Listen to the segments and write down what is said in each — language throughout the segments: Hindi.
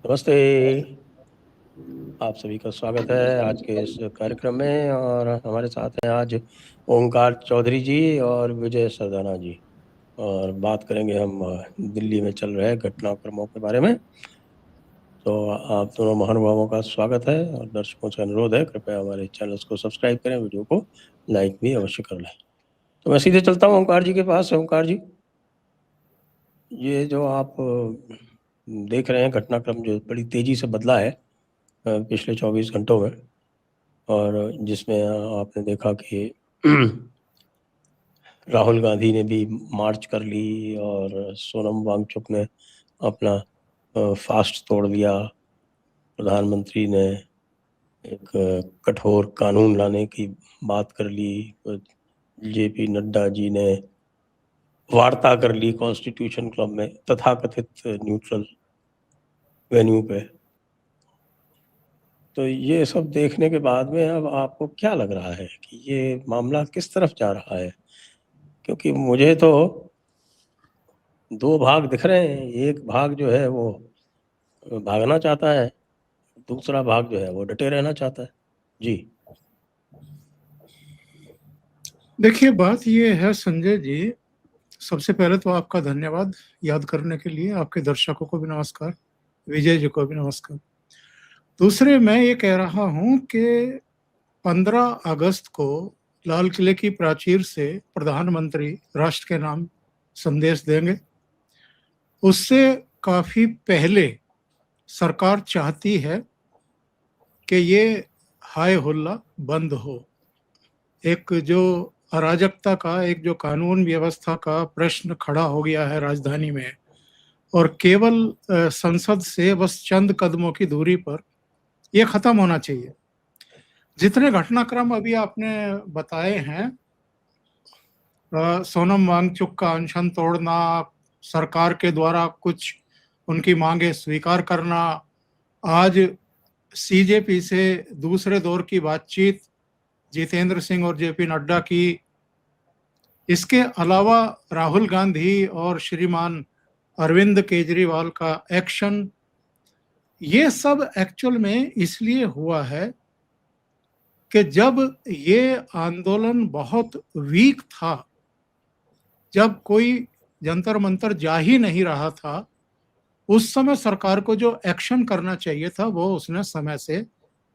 नमस्ते। आप सभी का स्वागत है आज के इस कार्यक्रम में। और हमारे साथ हैं आज ओंकार चौधरी जी और विजय सरदाना जी। और बात करेंगे हम दिल्ली में चल रहे घटनाक्रमों के बारे में। तो आप दोनों महानुभावों का स्वागत है और दर्शकों से अनुरोध है, कृपया हमारे चैनल को सब्सक्राइब करें, वीडियो को लाइक भी अवश्य कर लें। तो मैं सीधे चलता हूँ ओंकार जी के पास। ओंकार जी, ये जो आप देख रहे हैं घटनाक्रम जो बड़ी तेजी से बदला है पिछले 24 घंटों में, और जिसमें आपने देखा कि राहुल गांधी ने भी मार्च कर ली और सोनम वांगचुक ने अपना फास्ट तोड़ दिया। प्रधानमंत्री ने एक कठोर कानून लाने की बात कर ली। जेपी नड्डा जी ने वार्ता कर ली कॉन्स्टिट्यूशन क्लब में, तथाकथित न्यूट्रल वेन्यू पे। तो ये सब देखने के बाद में अब आपको क्या लग रहा है कि ये मामला किस तरफ जा रहा है? क्योंकि मुझे तो दो भाग दिख रहे हैं। एक भाग जो है वो भागना चाहता है, दूसरा भाग जो है वो डटे रहना चाहता है। जी देखिए, बात ये है संजय जी, सबसे पहले तो आपका धन्यवाद याद करने के लिए। आपके दर्शकों को भी नमस्कार, विजय जी को भी नमस्कार। दूसरे, मैं ये कह रहा हूँ कि 15 अगस्त को लाल किले की प्राचीर से प्रधानमंत्री राष्ट्र के नाम संदेश देंगे। उससे काफी पहले सरकार चाहती है कि ये हाय हुल्ला बंद हो। एक जो अराजकता का, एक जो कानून व्यवस्था का प्रश्न खड़ा हो गया है राजधानी में, और केवल संसद से बस चंद कदमों की दूरी पर ये खत्म होना चाहिए। जितने घटनाक्रम अभी आपने बताए हैं, सोनम वांगचुक का अनशन तोड़ना, सरकार के द्वारा कुछ उनकी मांगे स्वीकार करना, आज सीजेपी से दूसरे दौर की बातचीत जितेंद्र सिंह और जेपी नड्डा की, इसके अलावा राहुल गांधी और श्रीमान अरविंद केजरीवाल का एक्शन, ये सब एक्चुअल में इसलिए हुआ है कि जब ये आंदोलन बहुत वीक था, जब कोई जंतर मंतर जा ही नहीं रहा था, उस समय सरकार को जो एक्शन करना चाहिए था वो उसने समय से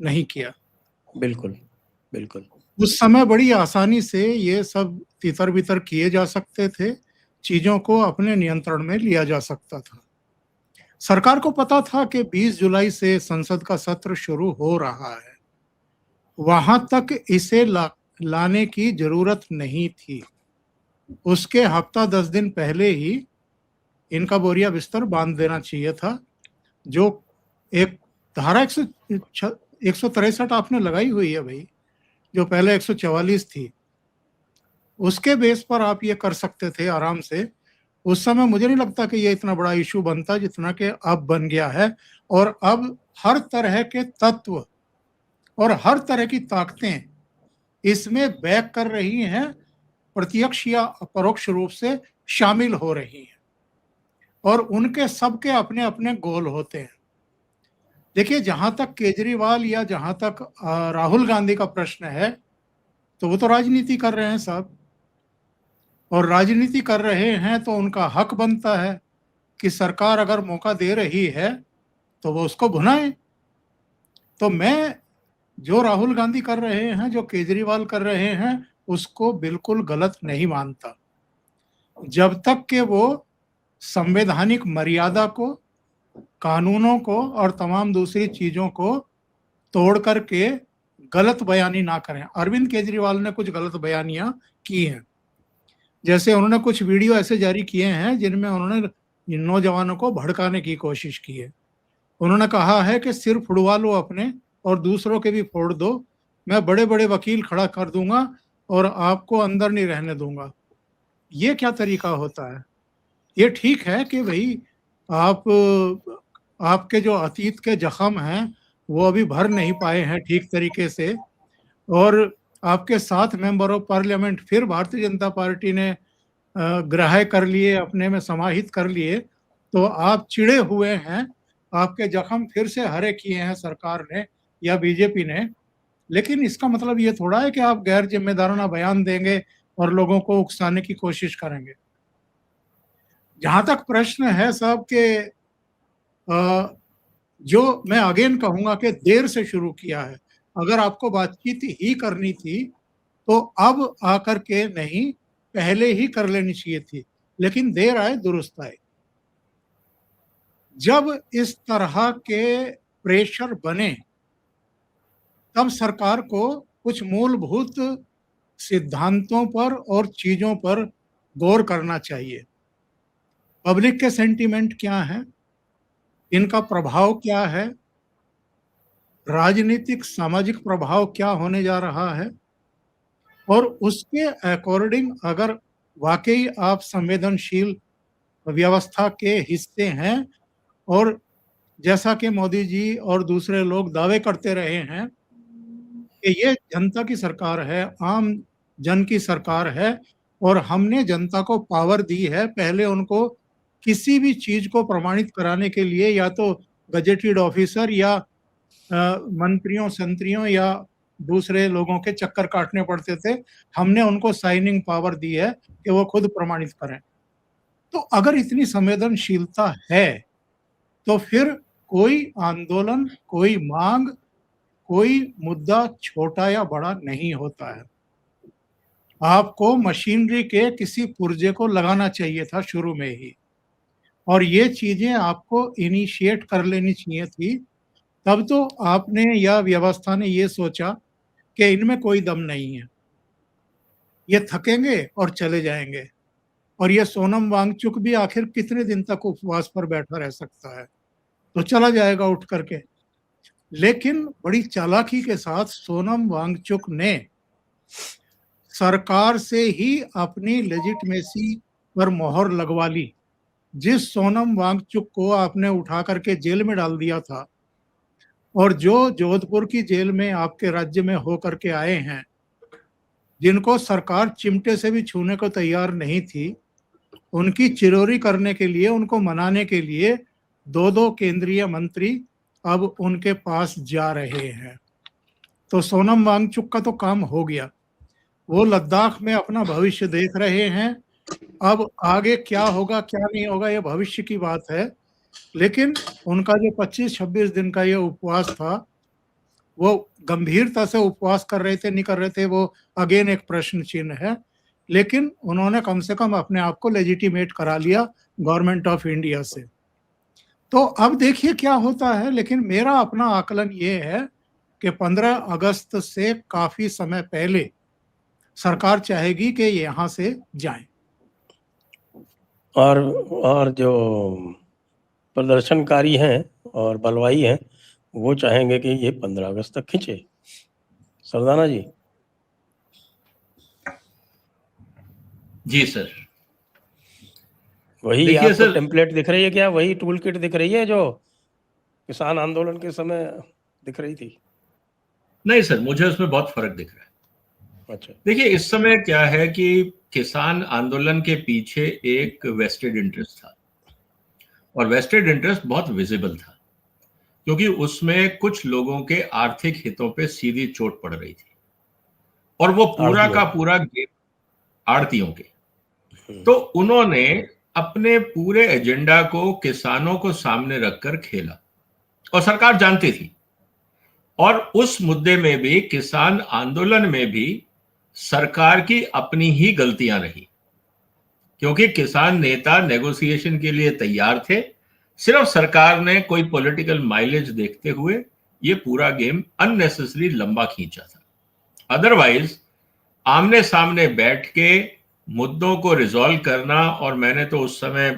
नहीं किया। बिल्कुल बिल्कुल। उस समय बड़ी आसानी से ये सब तितर बितर किए जा सकते थे, चीजों को अपने नियंत्रण में लिया जा सकता था। सरकार को पता था कि 20 जुलाई से संसद का सत्र शुरू हो रहा है, वहां तक इसे लाने की जरूरत नहीं थी। उसके हफ्ता 10 दिन पहले ही इनका बोरिया बिस्तर बांध देना चाहिए था। जो एक धारा 163 आपने लगाई हुई है भाई, जो पहले 144 थी, उसके बेस पर आप ये कर सकते थे आराम से। उस समय मुझे नहीं लगता कि ये इतना बड़ा इशू बनता जितना कि अब बन गया है। और अब हर तरह के तत्व और हर तरह की ताकतें इसमें बैक कर रही हैं, प्रत्यक्ष या परोक्ष रूप से शामिल हो रही हैं, और उनके सबके अपने अपने गोल होते हैं। देखिए, जहां तक केजरीवाल या जहां तक राहुल गांधी का प्रश्न है, तो वो तो राजनीति कर रहे हैं साहब, और राजनीति कर रहे हैं तो उनका हक बनता है कि सरकार अगर मौका दे रही है तो वो उसको भुनाए। तो मैं, जो राहुल गांधी कर रहे हैं, जो केजरीवाल कर रहे हैं, उसको बिल्कुल गलत नहीं मानता, जब तक कि वो संवैधानिक मर्यादा को, कानूनों को और तमाम दूसरी चीजों को तोड़ करके गलत बयानी ना करें। अरविंद केजरीवाल ने कुछ गलत बयानियां की हैं, जैसे उन्होंने कुछ वीडियो ऐसे जारी किए हैं जिनमें उन्होंने नौजवानों को भड़काने की कोशिश की है। उन्होंने कहा है कि सिर फुड़वा लो अपने और दूसरों के भी फोड़ दो, मैं बड़े बड़े वकील खड़ा कर दूंगा और आपको अंदर नहीं रहने दूंगा। ये क्या तरीका होता है? ये ठीक है कि भाई आप, आपके जो अतीत के जख्म हैं वो अभी भर नहीं पाए हैं ठीक तरीके से, और आपके 7 मेंबर ऑफ पार्लियामेंट फिर भारतीय जनता पार्टी ने ग्राह्य कर लिए, अपने में समाहित कर लिए, तो आप चिड़े हुए हैं आपके जख्म फिर से हरे किए हैं सरकार ने या बीजेपी ने, लेकिन इसका मतलब ये थोड़ा है कि आप गैर जिम्मेदाराना बयान देंगे और लोगों को उकसाने की कोशिश करेंगे। जहां तक प्रश्न है साहब के जो मैं अगेन कहूंगा कि देर से शुरू किया है। अगर आपको बातचीत ही करनी थी तो अब आकर के नहीं, पहले ही कर लेनी चाहिए थी, लेकिन देर आए दुरुस्त आए। जब इस तरह के प्रेशर बने तब सरकार को कुछ मूलभूत सिद्धांतों पर और चीजों पर गौर करना चाहिए। पब्लिक के सेंटीमेंट क्या है, इनका प्रभाव क्या है, राजनीतिक सामाजिक प्रभाव क्या होने जा रहा है, और उसके अकॉर्डिंग अगर वाकई आप संवेदनशील व्यवस्था के हिस्से हैं और जैसा कि मोदी जी और दूसरे लोग दावे करते रहे हैं कि ये जनता की सरकार है, आम जन की सरकार है और हमने जनता को पावर दी है, पहले उनको किसी भी चीज को प्रमाणित कराने के लिए या तो गजेटेड ऑफिसर या मंत्रियों संत्रियों या दूसरे लोगों के चक्कर काटने पड़ते थे, हमने उनको साइनिंग पावर दी है कि वो खुद प्रमाणित करें। तो अगर इतनी संवेदनशीलता है तो फिर कोई आंदोलन, कोई मांग, कोई मुद्दा छोटा या बड़ा नहीं होता है। आपको मशीनरी के किसी पुर्जे को लगाना चाहिए था शुरू में ही, और ये चीजें आपको इनिशिएट कर लेनी चाहिए थी। तब तो आपने या व्यवस्था ने ये सोचा कि इनमें कोई दम नहीं है, ये थकेंगे और चले जाएंगे, और ये सोनम वांगचुक भी आखिर कितने दिन तक उपवास पर बैठा रह सकता है, तो चला जाएगा उठ करके। लेकिन बड़ी चालाकी के साथ सोनम वांगचुक ने सरकार से ही अपनी लेजिटिमेसी पर मोहर लगवा ली। जिस सोनम वांगचुक को आपने उठा करके जेल में डाल दिया था और जो जोधपुर की जेल में आपके राज्य में हो करके आए हैं, जिनको सरकार चिमटे से भी छूने को तैयार नहीं थी, उनकी चिरोरी करने के लिए, उनको मनाने के लिए दो केंद्रीय मंत्री अब उनके पास जा रहे हैं। तो सोनम वांगचुक का तो काम हो गया, वो लद्दाख में अपना भविष्य देख रहे हैं। अब आगे क्या होगा क्या नहीं होगा ये भविष्य की बात है, लेकिन उनका जो 25-26 दिन का ये उपवास था, वो गंभीरता से उपवास कर रहे थे नहीं कर रहे थे वो अगेन एक प्रश्न चिन्ह है, लेकिन उन्होंने कम से कम अपने आप को लेजिटिमेट करा लिया गवर्नमेंट ऑफ इंडिया से। तो अब देखिए क्या होता है, लेकिन मेरा अपना आकलन ये है कि 15 अगस्त से काफी समय पहले सरकार चाहेगी कि यहाँ से जाएं। और जो प्रदर्शनकारी हैं और बलवाई हैं वो चाहेंगे कि ये 15 अगस्त तक खींचे। सरदाना जी। जी सर, वही देखिए आपको सर, टेम्पलेट दिख रही है क्या? वही टूल किट दिख रही है जो किसान आंदोलन के समय दिख रही थी? नहीं सर, मुझे उसमें बहुत फर्क दिख रहा है। अच्छा। देखिए, इस समय क्या है कि किसान आंदोलन के पीछे एक वेस्टेड इंटरेस्ट था, और वेस्टेड इंटरेस्ट बहुत विजिबल था, क्योंकि उसमें कुछ लोगों के आर्थिक हितों पे सीधी चोट पड़ रही थी, और वो पूरा का पूरा गेम आड़तियों के। तो उन्होंने अपने पूरे एजेंडा को किसानों को सामने रखकर खेला, और सरकार जानती थी। और उस मुद्दे में भी, किसान आंदोलन में भी, सरकार की अपनी ही गलतियां रही, क्योंकि किसान नेता नेगोशिएशन के लिए तैयार थे, सिर्फ सरकार ने कोई पॉलिटिकल माइलेज देखते हुए ये पूरा गेम अननेसेसरी लंबा खींचा था। अदरवाइज आमने सामने बैठ के मुद्दों को रिजॉल्व करना, और मैंने तो उस समय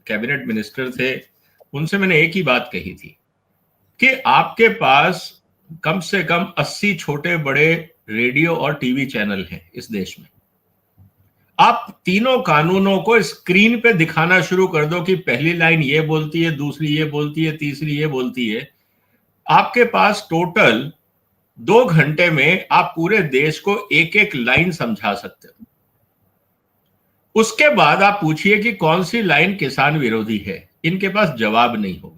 कैबिनेट मिनिस्टर थे, उनसे मैंने एक ही बात कही थी कि आपके पास कम से कम 80 छोटे बड़े रेडियो और टीवी चैनल हैं इस देश में। आप तीनों कानूनों को स्क्रीन पे दिखाना शुरू कर दो कि पहली लाइन ये बोलती है, दूसरी ये बोलती है, तीसरी ये बोलती है। आपके पास टोटल 2 घंटे में आप पूरे देश को एक एक लाइन समझा सकते हो। उसके बाद आप पूछिए कि कौन सी लाइन किसान विरोधी है, इनके पास जवाब नहीं होगा।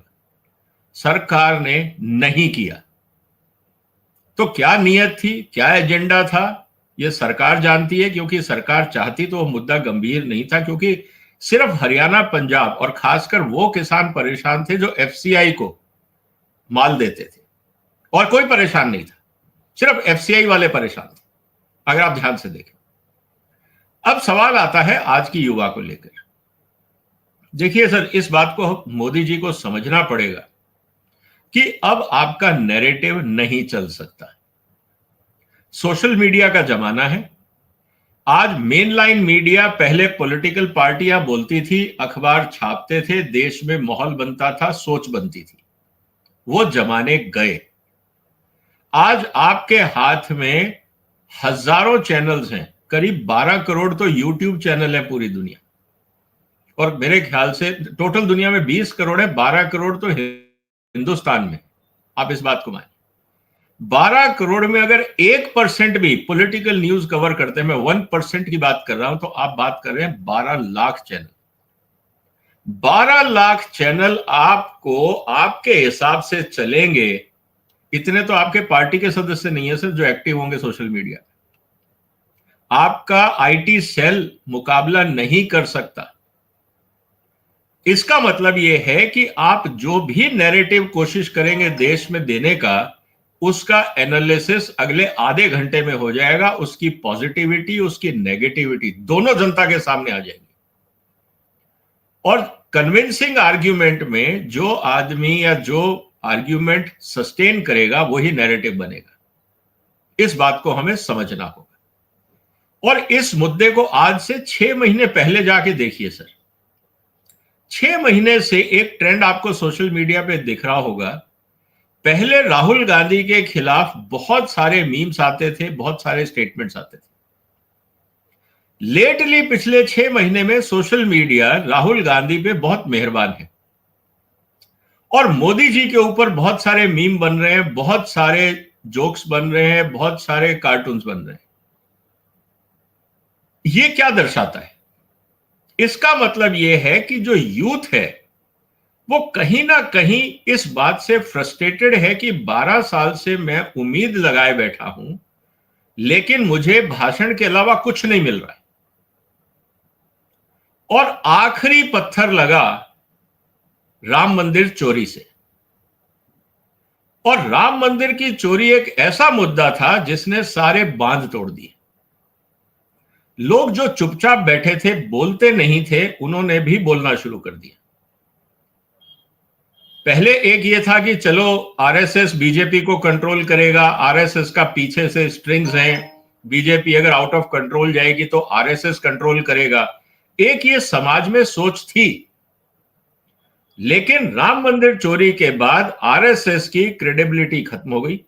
सरकार ने नहीं किया। तो क्या नियत थी, क्या एजेंडा था, यह सरकार जानती है, क्योंकि सरकार चाहती तो वो मुद्दा गंभीर नहीं था, क्योंकि सिर्फ हरियाणा, पंजाब और खासकर वो किसान परेशान थे जो एफसीआई को माल देते थे, और कोई परेशान नहीं था, सिर्फ एफसीआई वाले परेशान थे, अगर आप ध्यान से देखें। अब सवाल आता है आज की युवा को लेकर। देखिए सर, इस बात को मोदी जी को समझना पड़ेगा कि अब आपका नैरेटिव नहीं चल सकता। सोशल मीडिया का जमाना है। आज मेनलाइन मीडिया, पहले पॉलिटिकल पार्टियां बोलती थी, अखबार छापते थे, देश में माहौल बनता था, सोच बनती थी, वो जमाने गए। आज आपके हाथ में हजारों चैनल्स हैं, करीब 12 करोड़ तो यूट्यूब चैनल है पूरी दुनिया, और मेरे ख्याल से टोटल दुनिया में 20 करोड़ है, 12 करोड़ तो हिंदुस्तान में। आप इस बात को मानिए, 12 करोड़ में अगर 1% भी पॉलिटिकल न्यूज कवर करते हैं, मैं 1% की बात कर रहा हूं, तो आप बात कर रहे हैं 12 लाख चैनल। 12 लाख चैनल आपको आपके हिसाब से चलेंगे। इतने तो आपके पार्टी के सदस्य नहीं है सर जो एक्टिव होंगे सोशल मीडिया। आपका आईटी सेल मुकाबला नहीं कर सकता। इसका मतलब यह है कि आप जो भी नैरेटिव कोशिश करेंगे देश में देने का, उसका एनालिसिस अगले आधे घंटे में हो जाएगा। उसकी पॉजिटिविटी, उसकी नेगेटिविटी दोनों जनता के सामने आ जाएंगी। और कन्विंसिंग आर्ग्यूमेंट में जो आदमी या जो आर्ग्यूमेंट सस्टेन करेगा वही नैरेटिव बनेगा। इस बात को हमें समझना होगा। और इस मुद्दे को आज से 6 महीने पहले जाके देखिए सर। 6 महीने से एक ट्रेंड आपको सोशल मीडिया पे दिख रहा होगा। पहले राहुल गांधी के खिलाफ बहुत सारे मीम्स आते थे, बहुत सारे स्टेटमेंट्स आते थे। लेटली पिछले 6 महीने में सोशल मीडिया राहुल गांधी पे बहुत मेहरबान है, और मोदी जी के ऊपर बहुत सारे मीम बन रहे हैं, बहुत सारे जोक्स बन रहे हैं, बहुत सारे कार्टून्स बन रहे हैं। ये क्या दर्शाता है? इसका मतलब यह है कि जो यूथ है वो कहीं ना कहीं इस बात से फ्रस्ट्रेटेड है कि 12 साल से मैं उम्मीद लगाए बैठा हूं, लेकिन मुझे भाषण के अलावा कुछ नहीं मिल रहा है। और आखिरी पत्थर लगा राम मंदिर चोरी से। और राम मंदिर की चोरी एक ऐसा मुद्दा था जिसने सारे बांध तोड़ दिए। लोग जो चुपचाप बैठे थे, बोलते नहीं थे, उन्होंने भी बोलना शुरू कर दिया। पहले एक ये था कि चलो आरएसएस बीजेपी को कंट्रोल करेगा, आरएसएस का पीछे से स्ट्रिंग्स हैं, बीजेपी अगर आउट ऑफ कंट्रोल जाएगी तो आरएसएस कंट्रोल करेगा। एक ये समाज में सोच थी। लेकिन राम मंदिर चोरी के बाद आरएसएस की क्रेडिबिलिटी खत्म हो गई,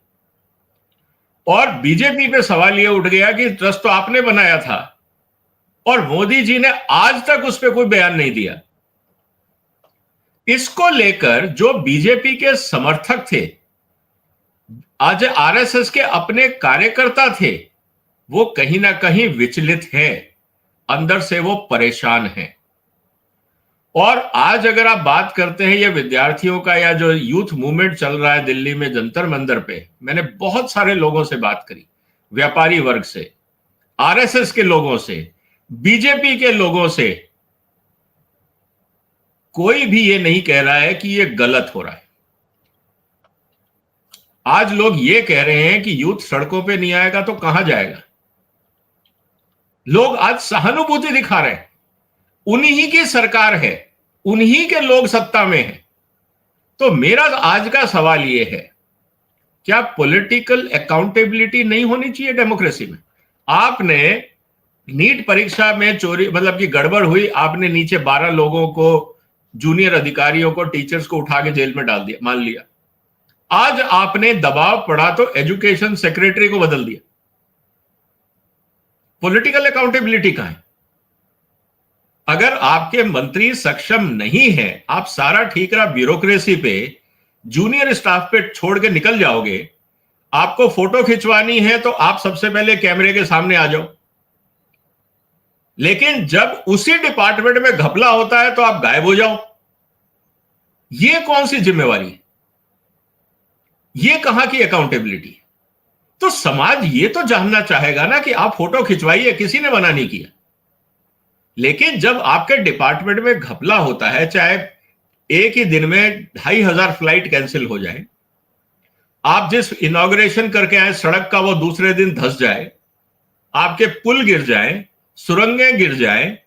और बीजेपी पे सवाल यह उठ गया कि ट्रस्ट तो आपने बनाया था, और मोदी जी ने आज तक उस पर कोई बयान नहीं दिया। इसको लेकर जो बीजेपी के समर्थक थे, आज आरएसएस के अपने कार्यकर्ता थे, वो कहीं ना कहीं विचलित हैं, अंदर से वो परेशान हैं। और आज अगर आप बात करते हैं ये विद्यार्थियों का या जो यूथ मूवमेंट चल रहा है दिल्ली में जंतर मंदिर पे, मैंने बहुत सारे लोगों से बात करी, व्यापारी वर्ग से, आरएसएस के लोगों से, बीजेपी के लोगों से। कोई भी ये नहीं कह रहा है कि ये गलत हो रहा है। आज लोग ये कह रहे हैं कि यूथ सड़कों पे नहीं आएगा तो कहां जाएगा। लोग आज सहानुभूति दिखा रहे हैं। उन्हीं की सरकार है, उन्हीं के लोग सत्ता में हैं। तो मेरा आज का सवाल यह है, क्या पॉलिटिकल अकाउंटेबिलिटी नहीं होनी चाहिए डेमोक्रेसी में? आपने नीट परीक्षा में चोरी, मतलब कि गड़बड़ हुई, आपने नीचे 12 लोगों को, जूनियर अधिकारियों को, टीचर्स को उठा के जेल में डाल दिया, मान लिया। आज आपने दबाव पड़ा तो एजुकेशन सेक्रेटरी को बदल दिया। पॉलिटिकल अकाउंटेबिलिटी कहां है? अगर आपके मंत्री सक्षम नहीं है, आप सारा ठीकरा ब्यूरोक्रेसी पे, जूनियर स्टाफ पे छोड़ के निकल जाओगे। आपको फोटो खिंचवानी है तो आप सबसे पहले कैमरे के सामने आ जाओ, लेकिन जब उसी डिपार्टमेंट में घपला होता है तो आप गायब हो जाओ। ये कौन सी जिम्मेवारी है? ये कहां की अकाउंटेबिलिटी? तो समाज ये तो जानना चाहेगा ना कि आप फोटो खिंचवाइए, किसी ने मना नहीं किया। लेकिन जब आपके डिपार्टमेंट में घपला होता है, चाहे एक ही दिन में 2,500 फ्लाइट कैंसिल हो जाए, आप जिस इनॉग्रेशन करके आए सड़क का वो दूसरे दिन धंस जाए, आपके पुल गिर जाए, सुरंगें गिर जाए,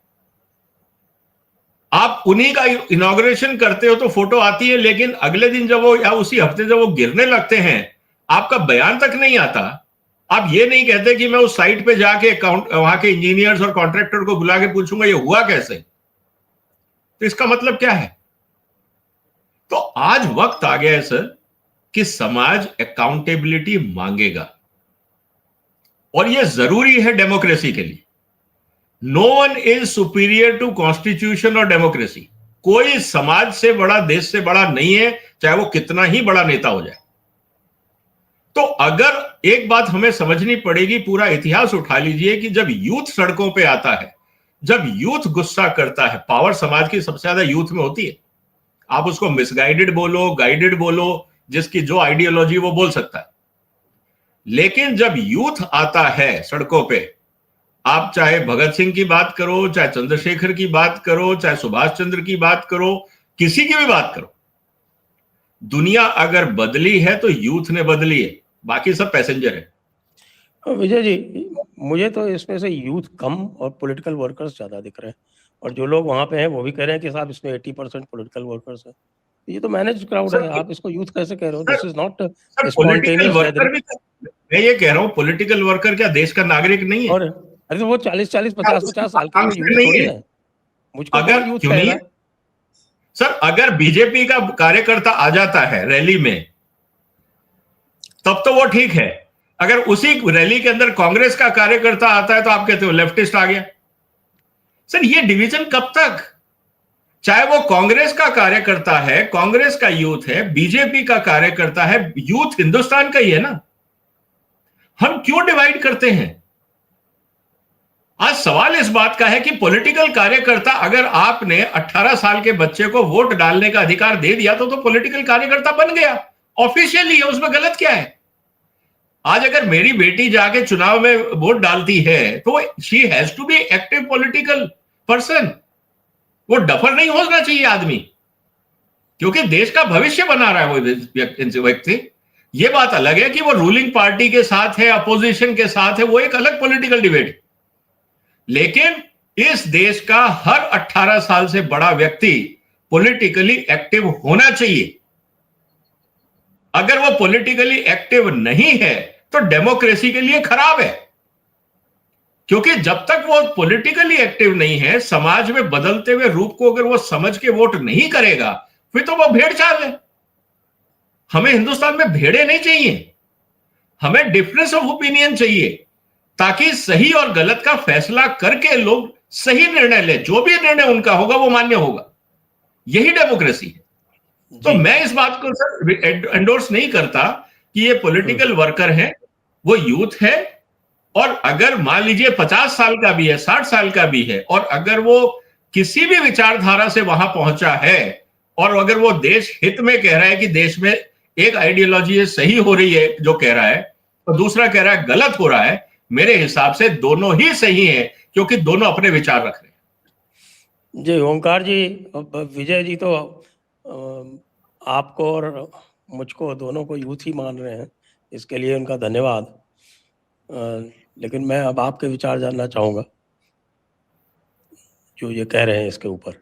आप उन्हीं का इनॉग्रेशन करते हो तो फोटो आती है, लेकिन अगले दिन जब वो या उसी हफ्ते जब वो गिरने लगते हैं, आपका बयान तक नहीं आता। आप ये नहीं कहते कि मैं उस साइट पे जाके वहां के इंजीनियर्स और कॉन्ट्रैक्टर को बुला के पूछूंगा ये हुआ कैसे। तो इसका मतलब क्या है? तो आज वक्त आ गया है सर कि समाज अकाउंटेबिलिटी मांगेगा, और यह जरूरी है डेमोक्रेसी के लिए। No one is superior to constitution और डेमोक्रेसी। कोई समाज से बड़ा, देश से बड़ा नहीं है, चाहे वो कितना ही बड़ा नेता हो जाए। तो अगर एक बात हमें समझनी पड़ेगी, पूरा इतिहास उठा लीजिए कि जब यूथ सड़कों पे आता है, जब यूथ गुस्सा करता है, पावर समाज की सबसे ज्यादा यूथ में होती है। आप उसको मिसगाइडेड बोलो, गाइडेड बोलो, जिसकी जो आइडियोलॉजी वो बोल सकता है। लेकिन जब यूथ आता है सड़कों पे, आप चाहे भगत सिंह की बात करो, चाहे चंद्रशेखर की बात करो, चाहे सुभाष चंद्र की बात करो, किसी की भी बात करो, दुनिया अगर बदली है तो यूथ ने बदली है, बाकी सब पैसेंजर है। विजय जी, मुझे तो इसमें से यूथ कम और पॉलिटिकल वर्कर्स ज्यादा दिख रहे हैं, और जो लोग वहां पे हैं वो भी कह रहे हैं कि साहब इसमें 80% पॉलिटिकल वर्कर्स है। ये तो मैनेज क्राउड है, आप इसको यूथ कैसे कह रहे हो? This is not political worker भी, मैं ये कह रहा हूं पॉलिटिकल वर्कर क्या देश का नागरिक नहीं है? और अरे तो वो 40-40, 50-50 साल के तो यूथ नहीं थोड़ी है। है। मुझको अगर कौन यूथ क्यों नहीं कहेगा? है सर? अगर बीजेपी का कार्यकर्ता आ जाता है रैली में, तब तो वो ठीक है। अगर उसी रैली के अंदर कांग्रेस का कार्यकर्ता आता है तो आप कहते हो लेफ्टिस्ट आ गया। सर ये डिवीजन कब तक? चाहे वो कांग्रेस का कार्यकर्ता है, कांग्रेस का यूथ है, बीजेपी का कार्यकर्ता है, यूथ हिंदुस्तान का ही है ना। हम क्यों डिवाइड करते हैं? आज सवाल इस बात का है कि पॉलिटिकल कार्यकर्ता, अगर आपने 18 साल के बच्चे को वोट डालने का अधिकार दे दिया तो पॉलिटिकल कार्यकर्ता बन गया, ऑफिशियली है, उसमें गलत क्या है? आज अगर मेरी बेटी जाके चुनाव में वोट डालती है तो she has to be active political person. वो डफर नहीं होना चाहिए आदमी, क्योंकि देश का भविष्य बना रहा है वो व्यक्ति। ये बात अलग है कि वो रूलिंग पार्टी के साथ है, अपोजिशन के साथ है, वो एक अलग पॉलिटिकल डिबेट। लेकिन इस देश का हर 18 साल से बड़ा व्यक्ति पॉलिटिकली एक्टिव होना चाहिए। अगर वो पॉलिटिकली एक्टिव नहीं है तो डेमोक्रेसी के लिए खराब है, क्योंकि जब तक वो पॉलिटिकली एक्टिव नहीं है, समाज में बदलते हुए रूप को अगर वो समझ के वोट नहीं करेगा, फिर तो वो भेड़ चाल है। हमें हिंदुस्तान में भेड़े नहीं चाहिए, हमें डिफरेंस ऑफ ओपिनियन चाहिए, ताकि सही और गलत का फैसला करके लोग सही निर्णय ले, जो भी निर्णय उनका होगा वो मान्य होगा। यही डेमोक्रेसी है। तो मैं इस बात को सर एंडोर्स नहीं करता कि ये पॉलिटिकल वर्कर है, वो यूथ है, और अगर मान लीजिए 50 साल का भी है, 60 साल का भी है, और अगर वो किसी भी विचारधारा से वहां पहुंचा है, और अगर वो देश हित में कह रहा है कि देश में एक आइडियोलॉजी सही हो रही है जो कह रहा है, और दूसरा कह रहा है गलत हो रहा है, मेरे हिसाब से दोनों ही सही है, क्योंकि दोनों अपने विचार रख रहे हैं। जी ओंकार जी, विजय जी तो आपको और मुझको दोनों को यूथ ही मान रहे हैं, इसके लिए उनका धन्यवाद। लेकिन मैं अब आपके विचार जानना चाहूंगा जो ये कह रहे हैं इसके ऊपर।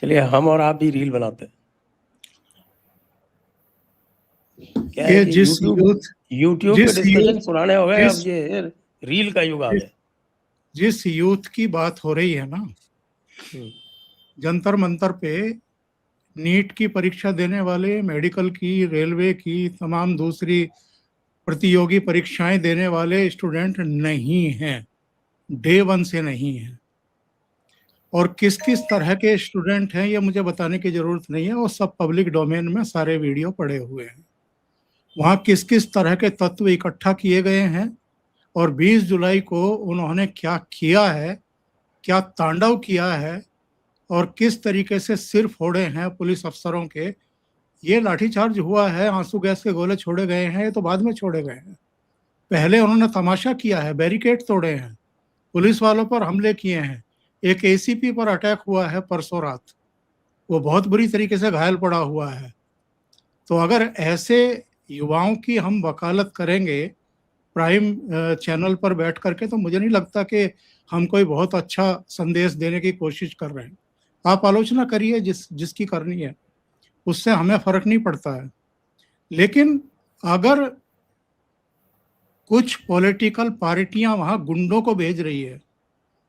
चलिए हम और आप भी रील बनाते हैं। क्या है कि यूट्यूब के डिस्कशन पुराने हो गए, अब ये रील का युग आ गया। जिस यूथ की बात हो रही है ना, जंतर मंतर पे नीट की परीक्षा देने वाले, मेडिकल की, रेलवे की, तमाम दूसरी प्रतियोगी परीक्षाएं देने वाले स्टूडेंट नहीं हैं, डे वन से नहीं है। और किस किस तरह के स्टूडेंट हैं ये मुझे बताने की जरूरत नहीं है, वो सब पब्लिक डोमेन में सारे वीडियो पड़े हुए हैं। वहाँ किस किस तरह के तत्व इकट्ठा किए गए हैं और 20 जुलाई को उन्होंने क्या किया है, क्या तांडव किया है और किस तरीके से सिर फोड़े हैं पुलिस अफसरों के। ये लाठीचार्ज हुआ है, आंसू गैस के गोले छोड़े गए हैं, ये तो बाद में छोड़े गए हैं। पहले उन्होंने तमाशा किया है, बैरिकेड तोड़े हैं, पुलिस वालों पर हमले किए हैं। एक एसीपी पर अटैक हुआ है परसों रात, वो बहुत बुरी तरीके से घायल पड़ा हुआ है। तो अगर ऐसे युवाओं की हम वकालत करेंगे प्राइम चैनल पर बैठ करके, तो मुझे नहीं लगता कि हम कोई बहुत अच्छा संदेश देने की कोशिश कर रहे हैं। आप आलोचना करिए जिसकी करनी है, उससे हमें फर्क नहीं पड़ता है। लेकिन अगर कुछ पॉलिटिकल पार्टियां वहां गुंडों को भेज रही है,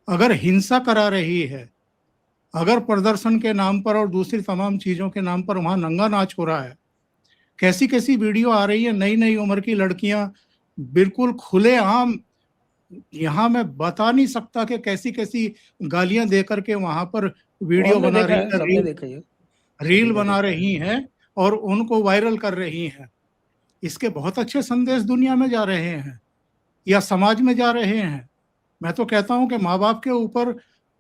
अगर हिंसा करा रही है, अगर प्रदर्शन के नाम पर और दूसरी तमाम चीजों के नाम पर वहां नंगा नाच हो रहा है, कैसी कैसी वीडियो आ रही है, नई नई उम्र की लड़कियां बिल्कुल खुलेआम, यहाँ मैं बता नहीं सकता कि कैसी कैसी गालियां दे करके वहां पर वीडियो हमने बना देखा रही है, है, सबने देखा है, सभी रील ने बना देखा है। रही हैं और उनको वायरल कर रही हैं। इसके बहुत अच्छे संदेश दुनिया में जा रहे हैं या समाज में जा रहे हैं। मैं तो कहता हूं कि माँ बाप के ऊपर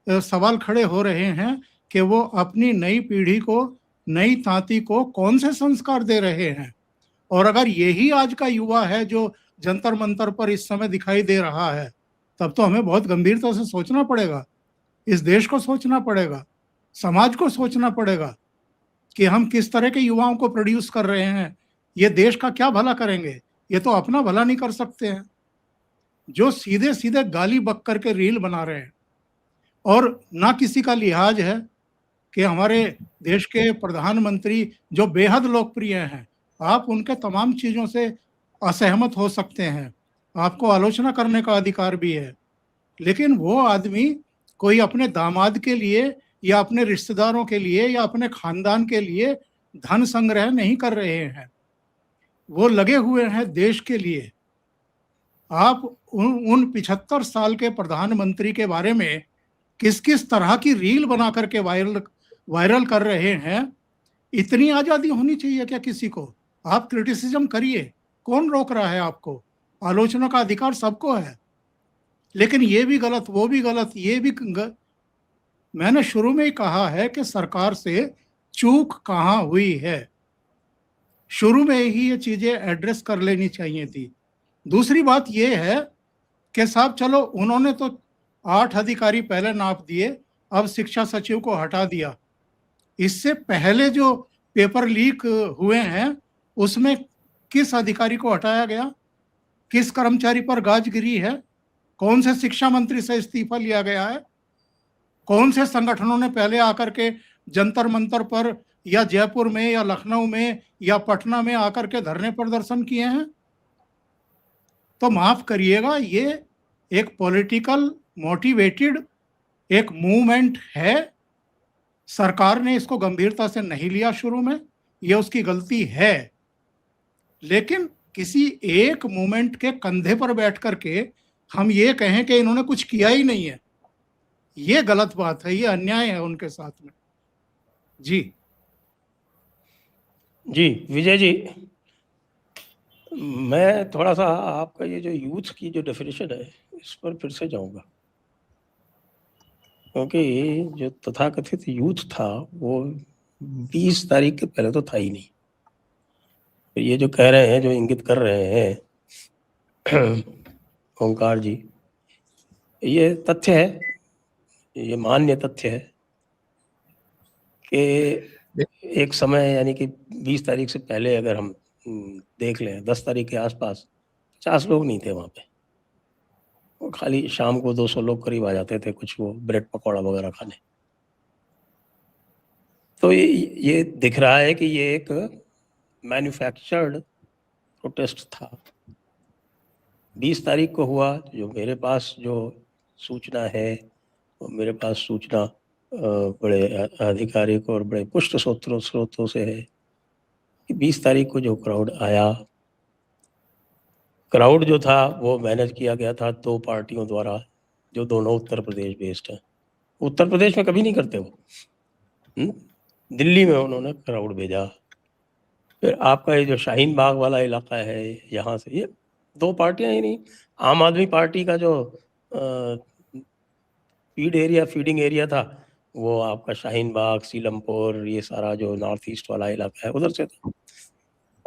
सवाल खड़े हो रहे हैं कि वो अपनी नई पीढ़ी को, नई तांती को कौन से संस्कार दे रहे हैं। और अगर यही आज का युवा है जो जंतर मंतर पर इस समय दिखाई दे रहा है, तब तो हमें बहुत गंभीरता से सोचना पड़ेगा। इस देश को सोचना पड़ेगा, समाज को सोचना पड़ेगा कि हम किस तरह के युवाओं को प्रोड्यूस कर रहे हैं। ये देश का क्या भला करेंगे? ये तो अपना भला नहीं कर सकते हैं। जो सीधे सीधे गाली बक करके रील बना रहे हैं और ना किसी का लिहाज है कि हमारे देश के प्रधानमंत्री जो बेहद लोकप्रिय हैं, आप उनके तमाम चीजों से असहमत हो सकते हैं, आपको आलोचना करने का अधिकार भी है, लेकिन वो आदमी कोई अपने दामाद के लिए या अपने रिश्तेदारों के लिए या अपने खानदान के लिए धन संग्रह नहीं कर रहे हैं, वो लगे हुए हैं देश के लिए। आप उन 75 साल के प्रधानमंत्री के बारे में किस किस तरह की रील बना करके वायरल कर रहे हैं। इतनी आजादी होनी चाहिए क्या किसी को? आप क्रिटिसिज्म करिए, कौन रोक रहा है आपको? आलोचना का अधिकार सबको है, लेकिन ये भी गलत, वो भी गलत, ये भी मैंने शुरू में ही कहा है कि सरकार से चूक कहां हुई है, शुरू में ही ये चीजें एड्रेस कर लेनी चाहिए थी। दूसरी बात ये है कि साहब चलो, उन्होंने तो 8 अधिकारी पहले नाप दिए, अब शिक्षा सचिव को हटा दिया। इससे पहले जो पेपर लीक हुए हैं उसमें किस अधिकारी को हटाया गया, किस कर्मचारी पर गाज गिरी है, कौन से शिक्षा मंत्री से इस्तीफा लिया गया है, कौन से संगठनों ने पहले आकर के जंतर मंतर पर या जयपुर में या लखनऊ में या पटना में आकर के धरने प्रदर्शन किए हैं। तो माफ करिएगा, ये एक पॉलिटिकल मोटिवेटेड एक मूवमेंट है। सरकार ने इसको गंभीरता से नहीं लिया शुरू में, यह उसकी गलती है, लेकिन किसी एक मूवमेंट के कंधे पर बैठ करके हम ये कहें कि इन्होंने कुछ किया ही नहीं है, ये गलत बात है, ये अन्याय है उनके साथ में। जी जी विजय जी, मैं थोड़ा सा आपका ये जो यूथ की जो डेफिनेशन है इस पर फिर से जाऊंगा, क्योंकि जो तथाकथित यूथ था वो 20 तारीख के पहले तो था ही नहीं। तो ये जो कह रहे हैं, जो इंगित कर रहे हैं ओंकार जी, ये तथ्य है, ये मान्य तथ्य है कि एक समय यानी कि 20 तारीख से पहले अगर हम देख लें, 10 तारीख के आसपास 50 लोग नहीं थे वहाँ पे, और खाली शाम को 200 लोग करीब आ जाते थे कुछ वो ब्रेड पकौड़ा वगैरह खाने। तो ये दिख रहा है कि ये एक मैन्युफैक्चर्ड प्रोटेस्ट था। 20 तारीख को हुआ, जो मेरे पास जो सूचना है, वो मेरे पास सूचना बड़े आधिकारिक और बड़े पुष्ट स्रोतों से है कि 20 तारीख को जो क्राउड आया, क्राउड जो था वो मैनेज किया गया था 2 पार्टियों द्वारा, जो दोनों उत्तर प्रदेश बेस्ड है। उत्तर प्रदेश में कभी नहीं करते वो, दिल्ली में उन्होंने क्राउड भेजा, फिर आपका ये जो शाहीन बाग वाला इलाका है, यहाँ से ये 2 पार्टियां ही नहीं, आम आदमी पार्टी का जो फीडिंग एरिया था, वो आपका शाहीन बाग, सीलमपुर, ये सारा जो नॉर्थ ईस्ट वाला इलाका है उधर से था।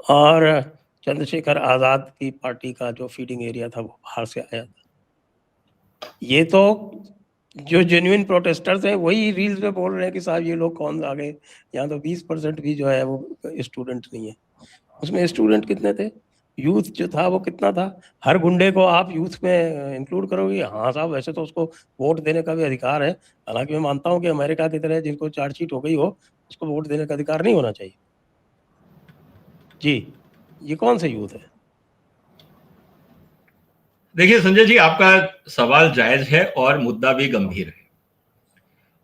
और चंद्रशेखर आज़ाद की पार्टी का जो फीडिंग एरिया था वो बाहर से आया था। ये तो जो जेन्युइन प्रोटेस्टर्स हैं वही रील्स में बोल रहे हैं कि साहब ये लोग कौन आ गए, यहाँ तो 20% भी जो है वो स्टूडेंट नहीं है। उसमें स्टूडेंट कितने थे, यूथ जो था वो कितना था? हर गुंडे को आप यूथ में इंक्लूड करोगे? हाँ साहब, वैसे तो उसको वोट देने का भी अधिकार है, हालांकि मैं मानता हूँ कि अमेरिका की तरह जिनको चार्जशीट हो गई हो उसको वोट देने का अधिकार नहीं होना चाहिए। जी, ये कौन से यूथ है? देखिए संजय जी, आपका सवाल जायज है और मुद्दा भी गंभीर है।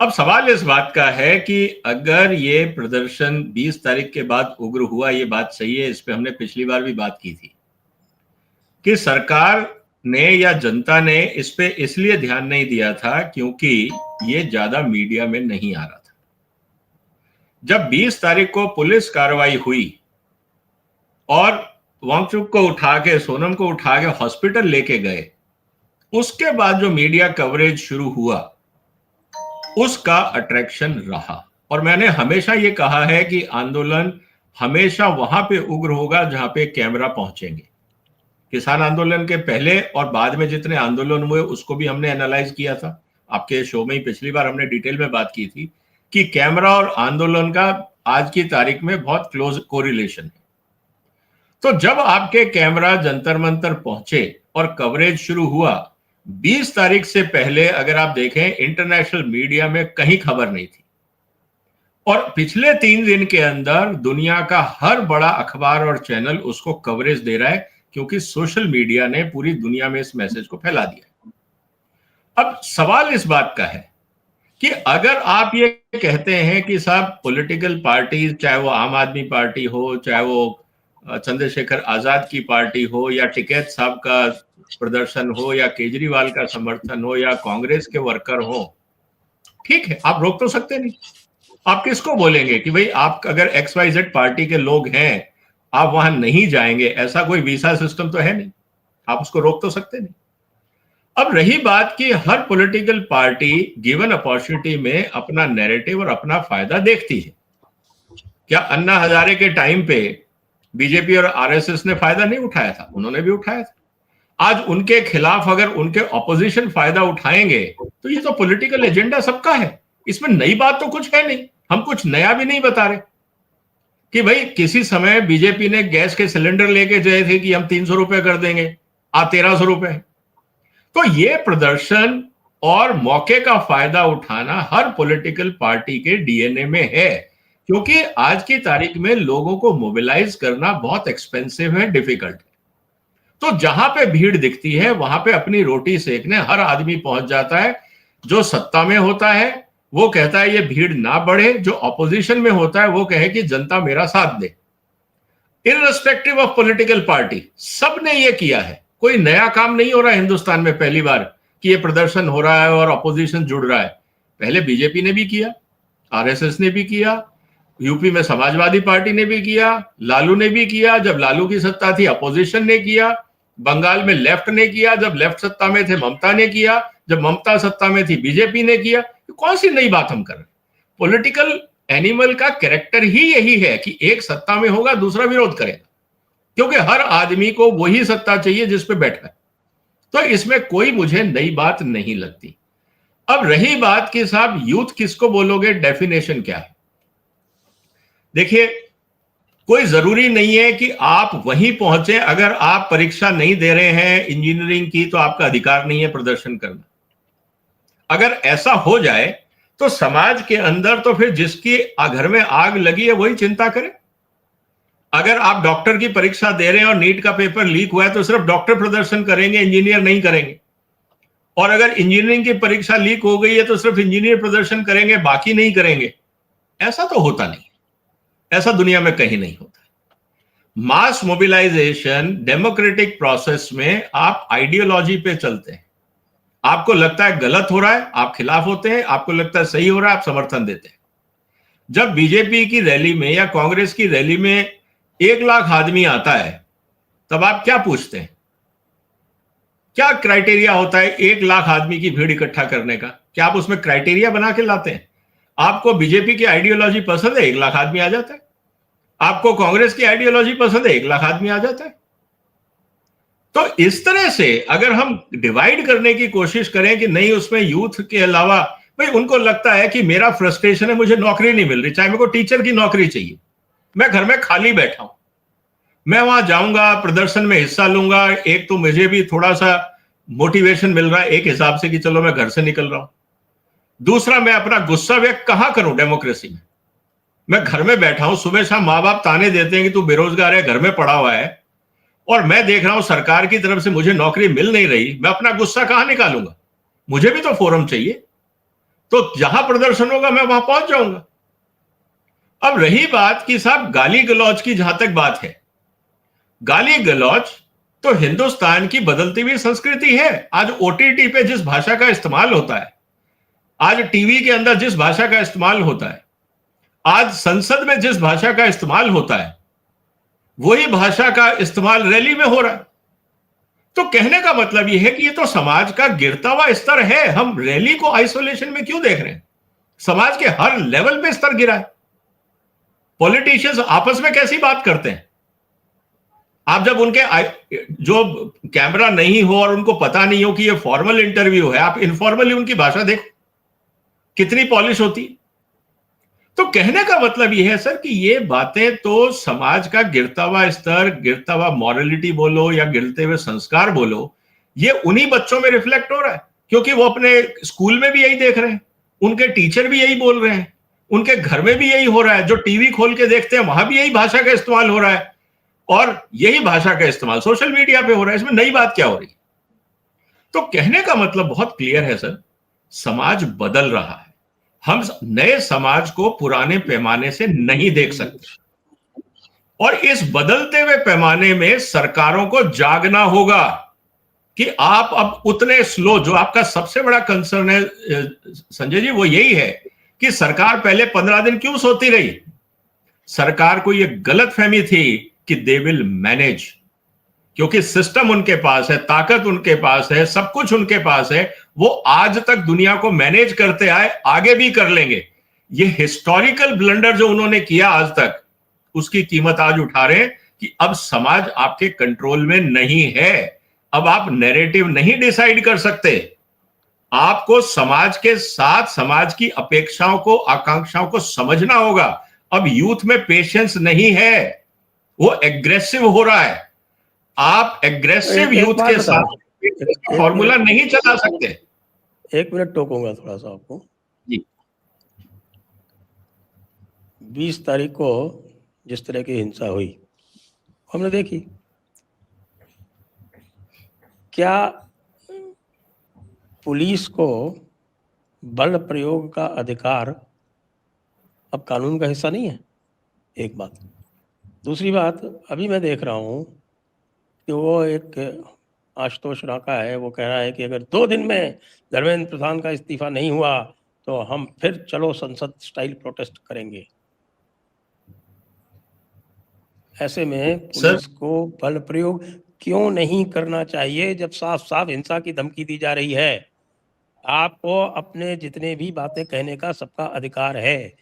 अब सवाल इस बात का है कि अगर ये प्रदर्शन 20 तारीख के बाद उग्र हुआ, ये बात सही है, इस पे हमने पिछली बार भी बात की थी कि सरकार ने या जनता ने इस पे इसलिए ध्यान नहीं दिया था क्योंकि ये ज्यादा मीडिया में नहीं आ रहा था। जब 20 तारीख को पुलिस कार्रवाई हुई और वांगचुक को उठा के, सोनम को उठा के हॉस्पिटल लेके गए, उसके बाद जो मीडिया कवरेज शुरू हुआ उसका अट्रैक्शन रहा। और मैंने हमेशा ये कहा है कि आंदोलन हमेशा वहां पे उग्र होगा जहां पे कैमरा पहुंचेंगे। किसान आंदोलन के पहले और बाद में जितने आंदोलन हुए उसको भी हमने एनालाइज किया था, आपके शो में ही पिछली बार हमने डिटेल में बात की थी कि कैमरा और आंदोलन का आज की तारीख में बहुत क्लोज कोरिलेशन है। तो जब आपके कैमरा जंतर मंतर पहुंचे और कवरेज शुरू हुआ, 20 तारीख से पहले अगर आप देखें इंटरनेशनल मीडिया में कहीं खबर नहीं थी, और पिछले 3 दिन के अंदर दुनिया का हर बड़ा अखबार और चैनल उसको कवरेज दे रहा है क्योंकि सोशल मीडिया ने पूरी दुनिया में इस मैसेज को फैला दिया। अब सवाल इस बात का है कि अगर आप ये कहते हैं कि साहब पॉलिटिकल पार्टीज, चाहे वो आम आदमी पार्टी हो, चाहे वो चंद्रशेखर आजाद की पार्टी हो, या टिकैत साहब का प्रदर्शन हो, या केजरीवाल का समर्थन हो, या कांग्रेस के वर्कर हो, ठीक है, आप रोक तो सकते नहीं। आप किसको बोलेंगे कि भाई आप अगर XYZ पार्टी के लोग हैं आप वहां नहीं जाएंगे? ऐसा कोई वीसा सिस्टम तो है नहीं, आप उसको रोक तो सकते नहीं। अब रही बात कि हर पॉलिटिकल पार्टी गिवन अपॉर्चुनिटी में अपना नैरेटिव और अपना फायदा देखती है। क्या अन्ना हजारे के टाइम पे बीजेपी और RSS ने फायदा नहीं उठाया था? उन्होंने भी उठाया था। आज उनके खिलाफ अगर उनके ऑपोजिशन फायदा उठाएंगे तो ये तो पॉलिटिकल एजेंडा सबका है, इसमें नई बात तो कुछ है नहीं, हम कुछ नया भी नहीं बता रहे कि भाई किसी समय बीजेपी ने गैस के सिलेंडर लेके गए थे कि हम 300 रुपए कर देंगे, आज 1300 रुपए। तो ये प्रदर्शन और मौके का फायदा उठाना हर पॉलिटिकल पार्टी के DNA में है, क्योंकि आज की तारीख में लोगों को मोबिलाइज करना बहुत एक्सपेंसिव है, डिफिकल्ट है। तो जहां पे भीड़ दिखती है वहां पे अपनी रोटी सेकने हर आदमी पहुंच जाता है। जो सत्ता में होता है वो कहता है ये भीड़ ना बढ़े, जो ऑपोजिशन में होता है वो कहे कि जनता मेरा साथ दे। इररिस्पेक्टिव ऑफ पॉलिटिकल पार्टी सबने ये किया है, कोई नया काम नहीं हो रहा है हिंदुस्तान में पहली बार कि ये प्रदर्शन हो रहा है और ऑपोजिशन जुड़ रहा है। पहले बीजेपी ने भी किया, RSS ने भी किया, यूपी में समाजवादी पार्टी ने भी किया, लालू ने भी किया, जब लालू की सत्ता थी अपोजिशन ने किया, बंगाल में लेफ्ट ने किया, जब लेफ्ट सत्ता में थे ममता ने किया, जब ममता सत्ता में थी बीजेपी ने किया। कौन सी नई बात हम कर रहे हैं? पॉलिटिकल एनिमल का कैरेक्टर ही यही है कि एक सत्ता में होगा दूसरा विरोध करेगा, क्योंकि हर आदमी को वही सत्ता चाहिए जिस पे बैठा है। तो इसमें कोई मुझे नई बात नहीं लगती। अब रही बात कि साहब यूथ किसको बोलोगे, डेफिनेशन क्या है? देखिए, कोई जरूरी नहीं है कि आप वहीं पहुंचे। अगर आप परीक्षा नहीं दे रहे हैं इंजीनियरिंग की तो आपका अधिकार नहीं है प्रदर्शन करना। अगर ऐसा हो जाए तो समाज के अंदर तो फिर जिसकी घर में आग लगी है वही चिंता करे। अगर आप डॉक्टर की परीक्षा दे रहे हैं और नीट का पेपर लीक हुआ है तो सिर्फ डॉक्टर प्रदर्शन करेंगे, इंजीनियर नहीं करेंगे। और अगर इंजीनियरिंग की परीक्षा लीक हो गई है तो सिर्फ इंजीनियर प्रदर्शन करेंगे, बाकी नहीं करेंगे। ऐसा तो होता नहीं, ऐसा दुनिया में कहीं नहीं होता। मास मोबिलाइजेशन डेमोक्रेटिक प्रोसेस में आप आइडियोलॉजी पे चलते हैं। आपको लगता है गलत हो रहा है, आप खिलाफ होते हैं, आपको लगता है सही हो रहा है, आप समर्थन देते हैं। जब बीजेपी की रैली में या कांग्रेस की रैली में 1 लाख आदमी आता है, तब आप क्या पूछते हैं? क्या क्राइटेरिया होता है 1 लाख आदमी की भीड़ इकट्ठा करने का? क्या आप उसमें क्राइटेरिया बना के लाते हैं? आपको बीजेपी की आइडियोलॉजी पसंद है, 1 लाख आदमी आ जाता है। आपको कांग्रेस की आइडियोलॉजी पसंद है, 1 लाख आदमी आ जाता है। तो इस तरह से अगर हम डिवाइड करने की कोशिश करें कि नहीं, उसमें यूथ के अलावा, भाई उनको लगता है कि मेरा फ्रस्ट्रेशन है, मुझे नौकरी नहीं मिल रही, चाहे मेरे को टीचर की नौकरी चाहिए, मैं घर में खाली बैठा हूं, मैं वहां जाऊंगा, प्रदर्शन में हिस्सा लूंगा, एक तो मुझे भी थोड़ा सा मोटिवेशन मिल रहा है एक हिसाब से कि चलो मैं घर से निकल रहा हूं। दूसरा, मैं अपना गुस्सा व्यक्त कहां करूं डेमोक्रेसी में? मैं घर में बैठा हूं, सुबह शाम माँ बाप ताने देते हैं कि तू बेरोजगार है, घर में पड़ा हुआ है, और मैं देख रहा हूं सरकार की तरफ से मुझे नौकरी मिल नहीं रही, मैं अपना गुस्सा कहां निकालूंगा? मुझे भी तो फोरम चाहिए, तो जहां प्रदर्शन होगा मैं वहां पहुंच जाऊंगा। अब रही बात कि साहब गाली गलौज की, जहां तक बात है, गाली गलौज तो हिंदुस्तान की बदलती हुई संस्कृति है। आज ओटीटी पे जिस भाषा का इस्तेमाल होता है, आज टीवी के अंदर जिस भाषा का इस्तेमाल होता है, आज संसद में जिस भाषा का इस्तेमाल होता है, वही भाषा का इस्तेमाल रैली में हो रहा है। तो कहने का मतलब यह है कि ये तो समाज का गिरता हुआ स्तर है। हम रैली को आइसोलेशन में क्यों देख रहे हैं? समाज के हर लेवल पे स्तर गिरा है। पॉलिटिशियंस आपस में कैसी बात करते हैं? आप जब उनके जो कैमरा नहीं हो और उनको पता नहीं हो कि ये फॉर्मल इंटरव्यू है, आप इनफॉर्मली उनकी भाषा देखो कितनी पॉलिश होती है। तो कहने का मतलब यह है सर कि ये बातें तो समाज का गिरता हुआ स्तर, गिरता हुआ मॉरलिटी बोलो या गिरते हुए संस्कार बोलो, ये उन्हीं बच्चों में रिफ्लेक्ट हो रहा है, क्योंकि वो अपने स्कूल में भी यही देख रहे हैं, उनके टीचर भी यही बोल रहे हैं, उनके घर में भी यही हो रहा है, जो टीवी खोल के देखते हैं वहां भी यही भाषा का इस्तेमाल हो रहा है, और यही भाषा का इस्तेमाल सोशल मीडिया पे हो रहा है। इसमें नई बात क्या हो रही? तो कहने का मतलब बहुत क्लियर है सर, समाज बदल रहा है। हम नए समाज को पुराने पैमाने से नहीं देख सकते, और इस बदलते हुए पैमाने में सरकारों को जागना होगा कि आप अब उतने स्लो, जो आपका सबसे बड़ा कंसर्न है संजय जी, वो यही है कि सरकार पहले 15 दिन क्यों सोती रही? सरकार को यह गलतफहमी थी कि दे विल मैनेज, क्योंकि सिस्टम उनके पास है, ताकत उनके पास है, सब कुछ उनके पास है, वो आज तक दुनिया को मैनेज करते आए, आगे भी कर लेंगे। ये हिस्टोरिकल ब्लंडर जो उन्होंने किया आज तक, उसकी कीमत आज उठा रहे हैं कि अब समाज आपके कंट्रोल में नहीं है। अब आप नैरेटिव नहीं डिसाइड कर सकते, आपको समाज के साथ समाज की अपेक्षाओं को, आकांक्षाओं को समझना होगा। अब यूथ में पेशेंस नहीं है, वो एग्रेसिव हो रहा है। आप एग्रेसिव यूथ के साथ फॉर्मूला नहीं चला सकते। 1 मिनट टोकूंगा थोड़ा सा आपको जी। 20 तारीख को जिस तरह की हिंसा हुई हमने देखी, क्या पुलिस को बल प्रयोग का अधिकार अब कानून का हिस्सा नहीं है? एक बात। दूसरी बात, अभी मैं देख रहा हूँ कि वो एक आशुतोष राका है, वो कह रहा है कि अगर 2 दिन में धर्मेंद्र प्रधान का इस्तीफा नहीं हुआ तो हम फिर चलो संसद स्टाइल प्रोटेस्ट करेंगे। ऐसे में पुलिस को बल प्रयोग क्यों नहीं करना चाहिए जब साफ साफ हिंसा की धमकी दी जा रही है? आपको अपने जितने भी बातें कहने का सबका अधिकार है,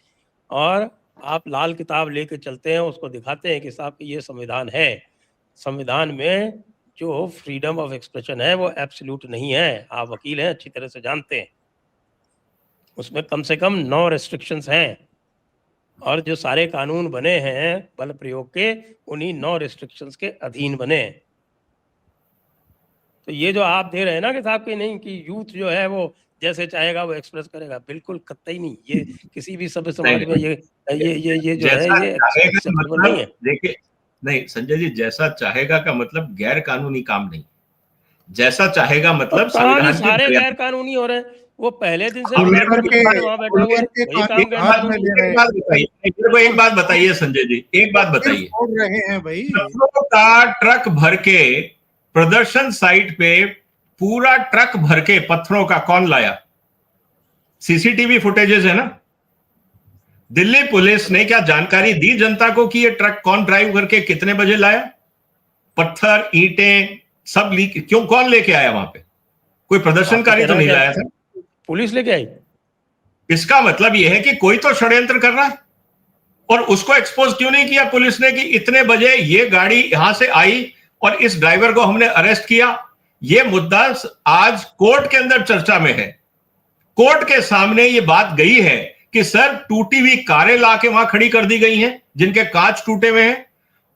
और आप लाल किताब लेके चलते हैं, उसको दिखाते हैं कि साहब ये संविधान है। संविधान में जो फ्रीडम ऑफ एक्सप्रेशन है वो एब्सोल्यूट नहीं है, आप वकील हैं, अच्छी तरह से जानते हैं। उसमें कम से कम 9 रेस्ट्रिक्शंस हैं, और जो सारे कानून बने हैं बल प्रयोग के, उन्हीं 9 रेस्ट्रिक्शंस के अधीन बने। तो ये जो आप दे रहे हैं ना कि साहब कि नहीं, कि यूथ जो है वो जैसे चाहेगा वो एक्सप्रेस करेगा, बिल्कुल कतई नहीं। ये किसी भी सभ्य समाज में ये जो है ये एक्सेप्टेबल नहीं है। देखिए, नहीं संजय जी, जैसा चाहेगा का मतलब गैर कानूनी काम नहीं, जैसा चाहेगा मतलब संविधान सारे गैर कानूनी हो रहे हैं। वो पहले दिन से वहां बैठा हुआ है, वही काम एक बात बताइए संजय जी, एक बात बताइए, रहे हैं भाई, का ट्रक भर के प्रदर्शन साइट पे, पूरा ट्रक भर के पत्थरों का कौन लाया? सीसीटीवी फुटेजेस है ना, दिल्ली पुलिस ने क्या जानकारी दी जनता को कि ये ट्रक कौन ड्राइव करके कितने बजे लाया? पत्थर, ईंटें सब लीक क्यों, कौन लेके आया वहां पे? कोई प्रदर्शनकारी तो नहीं लाया था, पुलिस लेके आई। इसका मतलब यह है कि कोई तो षड्यंत्र कर रहा है। और उसको एक्सपोज क्यों नहीं किया पुलिस ने कि इतने बजे ये गाड़ी यहां से आई और इस ड्राइवर को हमने अरेस्ट किया? ये मुद्दा आज कोर्ट के अंदर चर्चा में है। कोर्ट के सामने ये बात गई है कि सर टूटी हुई कारें लाके वहां खड़ी कर दी गई हैं जिनके कांच टूटे हुए हैं,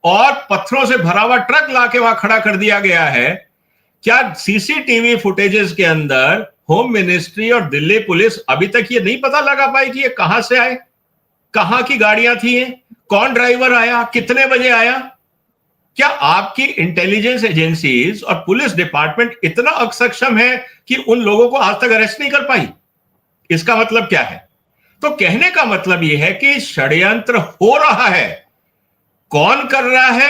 और पत्थरों से भरा हुआ ट्रक लाके वहां खड़ा कर दिया गया है। क्या सीसीटीवी फुटेजेस के अंदर होम मिनिस्ट्री और दिल्ली पुलिस अभी तक ये नहीं पता लगा पाई कि ये कहां से आए, कहां की गाड़ियां थी, कौन ड्राइवर आया, कितने बजे आया? क्या आपकी इंटेलिजेंस एजेंसीज और पुलिस डिपार्टमेंट इतना अक्षम है कि उन लोगों को आज तक अरेस्ट नहीं कर पाई? इसका मतलब क्या है? तो कहने का मतलब यह है कि षड्यंत्र हो रहा है। कौन कर रहा है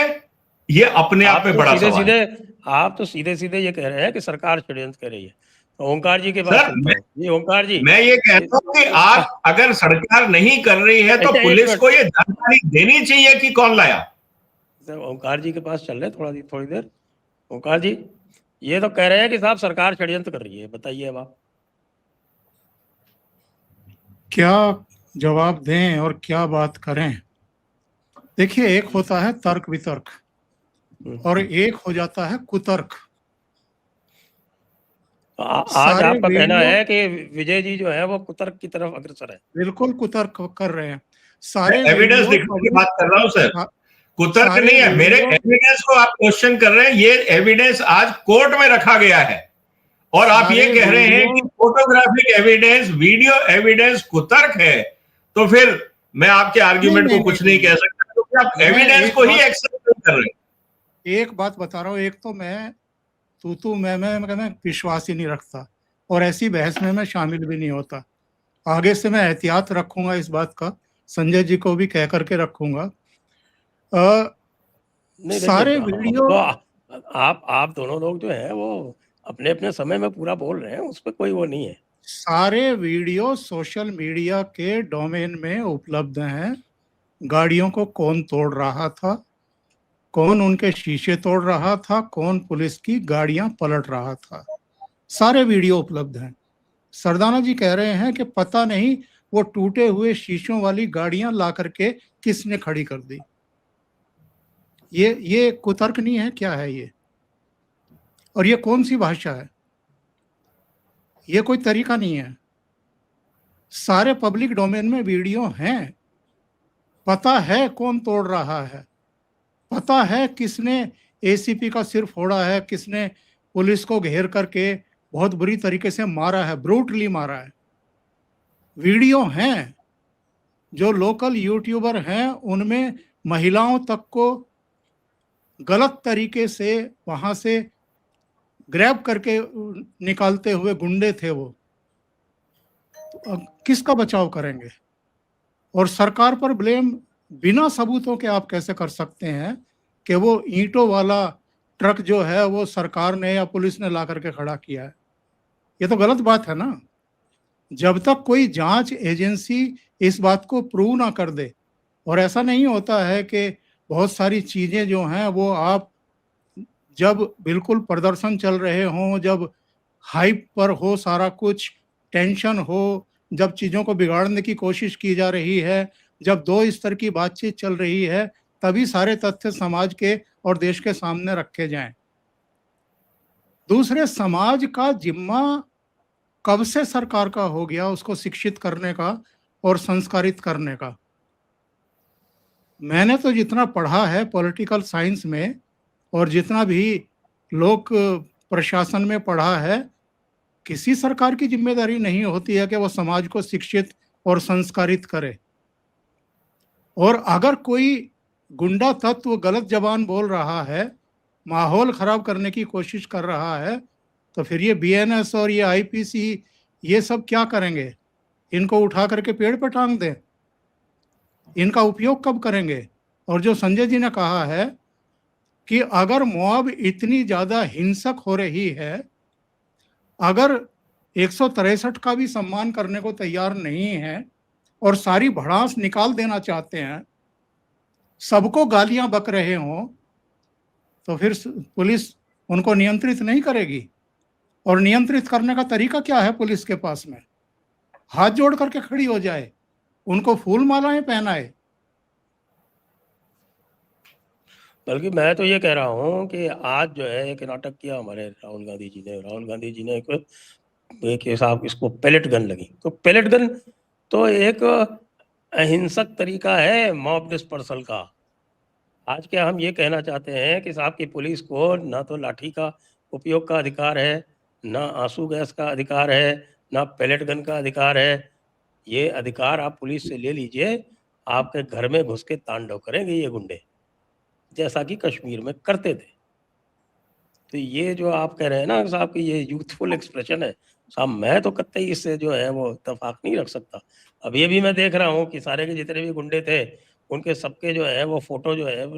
ये अपने आप में बड़ा सवाल है। आप तो सीधे सीधे ये कह रहे हैं कि सरकार षड्यंत्र कर रही है। ओंकार जी के पास ये ओंकार जी, मैं ये कहता हूं कि आप अगर सरकार नहीं कर रही है तो पुलिस को ये जानकारी देनी चाहिए कि कौन लाया। ओंकार जी के पास चल रहे थोड़ी देर। ओंकार जी ये तो कह रहे हैं कि साहब सरकार षड्यंत्र कर रही है, बताइए अब आप क्या जवाब दें और क्या बात करें। देखिए, एक होता है तर्क वितर्क और एक हो जाता है कुतर्क। आज आपका कहना है कि विजय जी जो है वो कुतर्क की तरफ अग्रसर है। बिल्कुल कुतर्क कर रहे हैं। सारे एविडेंस दिखाने की बात कर रहा हूं सर, कुतर्क नहीं है। मेरे एविडेंस को आप क्वेश्चन कर रहे हैं। ये एविडेंस आज कोर्ट में रखा गया है और आप ये कह रहे हैं कि फोटोग्राफिक एविडेंस, वीडियो एविडेंस कुतर्क है, तो फिर मैं आपके आर्ग्यूमेंट को कुछ नहीं कह सकता क्योंकि आप एविडेंस को ही एक्सेप्ट कर रहे हैं। एक बात बता रहा हूं, एक तो मैं मैं विश्वास ही नहीं रखता और ऐसी बहस में मैं शामिल भी नहीं होता। आगे से मैं एहतियात रखूंगा इस बात का, संजय जी को भी कह करके रखूंगा। सारे वीडियो आप दोनों लोग जो है वो अपने अपने समय में पूरा बोल रहे हैं, उस पर कोई वो नहीं है। सारे वीडियो सोशल मीडिया के डोमेन में उपलब्ध हैं। गाड़ियों को कौन तोड़ रहा था, कौन उनके शीशे तोड़ रहा था, कौन पुलिस की गाड़ियां पलट रहा था, सारे वीडियो उपलब्ध हैं। सरदाना जी कह रहे हैं कि पता नहीं वो टूटे हुए शीशों वाली गाड़ियां ला करके किसने खड़ी कर दी। ये कुतर्क नहीं है, क्या है ये? और ये कौन सी भाषा है? ये कोई तरीका नहीं है। सारे पब्लिक डोमेन में वीडियो हैं। पता है कौन तोड़ रहा है, पता है किसने एसीपी का सिर फोड़ा है, किसने पुलिस को घेर करके बहुत बुरी तरीके से मारा है, ब्रूटली मारा है। वीडियो हैं। जो लोकल यूट्यूबर हैं उनमें महिलाओं तक को गलत तरीके से वहां से ग्रैब करके निकालते हुए गुंडे थे वो। तो किसका बचाव करेंगे? और सरकार पर ब्लेम बिना सबूतों के आप कैसे कर सकते हैं कि वो ईंटों वाला ट्रक जो है वो सरकार ने या पुलिस ने ला करके खड़ा किया है? ये तो गलत बात है ना। जब तक कोई जांच एजेंसी इस बात को प्रूव ना कर दे, और ऐसा नहीं होता है कि बहुत सारी चीजें जो हैं वो आप जब बिल्कुल प्रदर्शन चल रहे हों, जब हाइप पर हो, सारा कुछ टेंशन हो, जब चीज़ों को बिगाड़ने की कोशिश की जा रही है, जब दो स्तर की बातचीत चल रही है, तभी सारे तथ्य समाज के और देश के सामने रखे जाएं। दूसरे, समाज का जिम्मा कब से सरकार का हो गया उसको शिक्षित करने का और संस्कारित करने का? मैंने तो जितना पढ़ा है पॉलिटिकल साइंस में और जितना भी लोक प्रशासन में पढ़ा है, किसी सरकार की जिम्मेदारी नहीं होती है कि वो समाज को शिक्षित और संस्कारित करे। और अगर कोई गुंडा तत्व गलत जबान बोल रहा है, माहौल खराब करने की कोशिश कर रहा है, तो फिर ये बीएनएस और ये आईपीसी ये सब क्या करेंगे? इनको उठा करके पेड़ पर टांग दें? इनका उपयोग कब करेंगे? और जो संजय जी ने कहा है कि अगर मॉब इतनी ज्यादा हिंसक हो रही है, अगर 163 का भी सम्मान करने को तैयार नहीं है, और सारी भड़ास निकाल देना चाहते हैं, सबको गालियां बक रहे हों, तो फिर पुलिस उनको नियंत्रित नहीं करेगी। और नियंत्रित करने का तरीका क्या है पुलिस के पास में? हाथ जोड़ करके खड़ी हो जाए, उनको फूल मालाएं पहनाए। बल्कि मैं तो ये कह रहा हूँ कि आज जो है एक नाटक किया हमारे राहुल गांधी जी ने एक साहब इसको पैलेट गन लगी, तो पैलेट गन तो एक अहिंसक तरीका है मॉब डिस्पर्सल का। आज क्या हम ये कहना चाहते हैं कि साहब की पुलिस को ना तो लाठी का उपयोग का अधिकार है, ना आंसू गैस का अधिकार है, ना पैलेट गन का अधिकार है। ये अधिकार आप पुलिस से ले लीजिए, आपके घर में घुस के तांडव करेंगे ये गुंडे, जैसा कि कश्मीर में करते थे। तो ये जो आप कह रहे हैं ना साहब कि ये यूथफुल एक्सप्रेशन है साहब, मैं तो कतई इससे जो है वो इत्तेफाक नहीं रख सकता। अब ये भी मैं देख रहा हूँ कि सारे के जितने भी गुंडे थे उनके सबके जो है वो फोटो जो है वो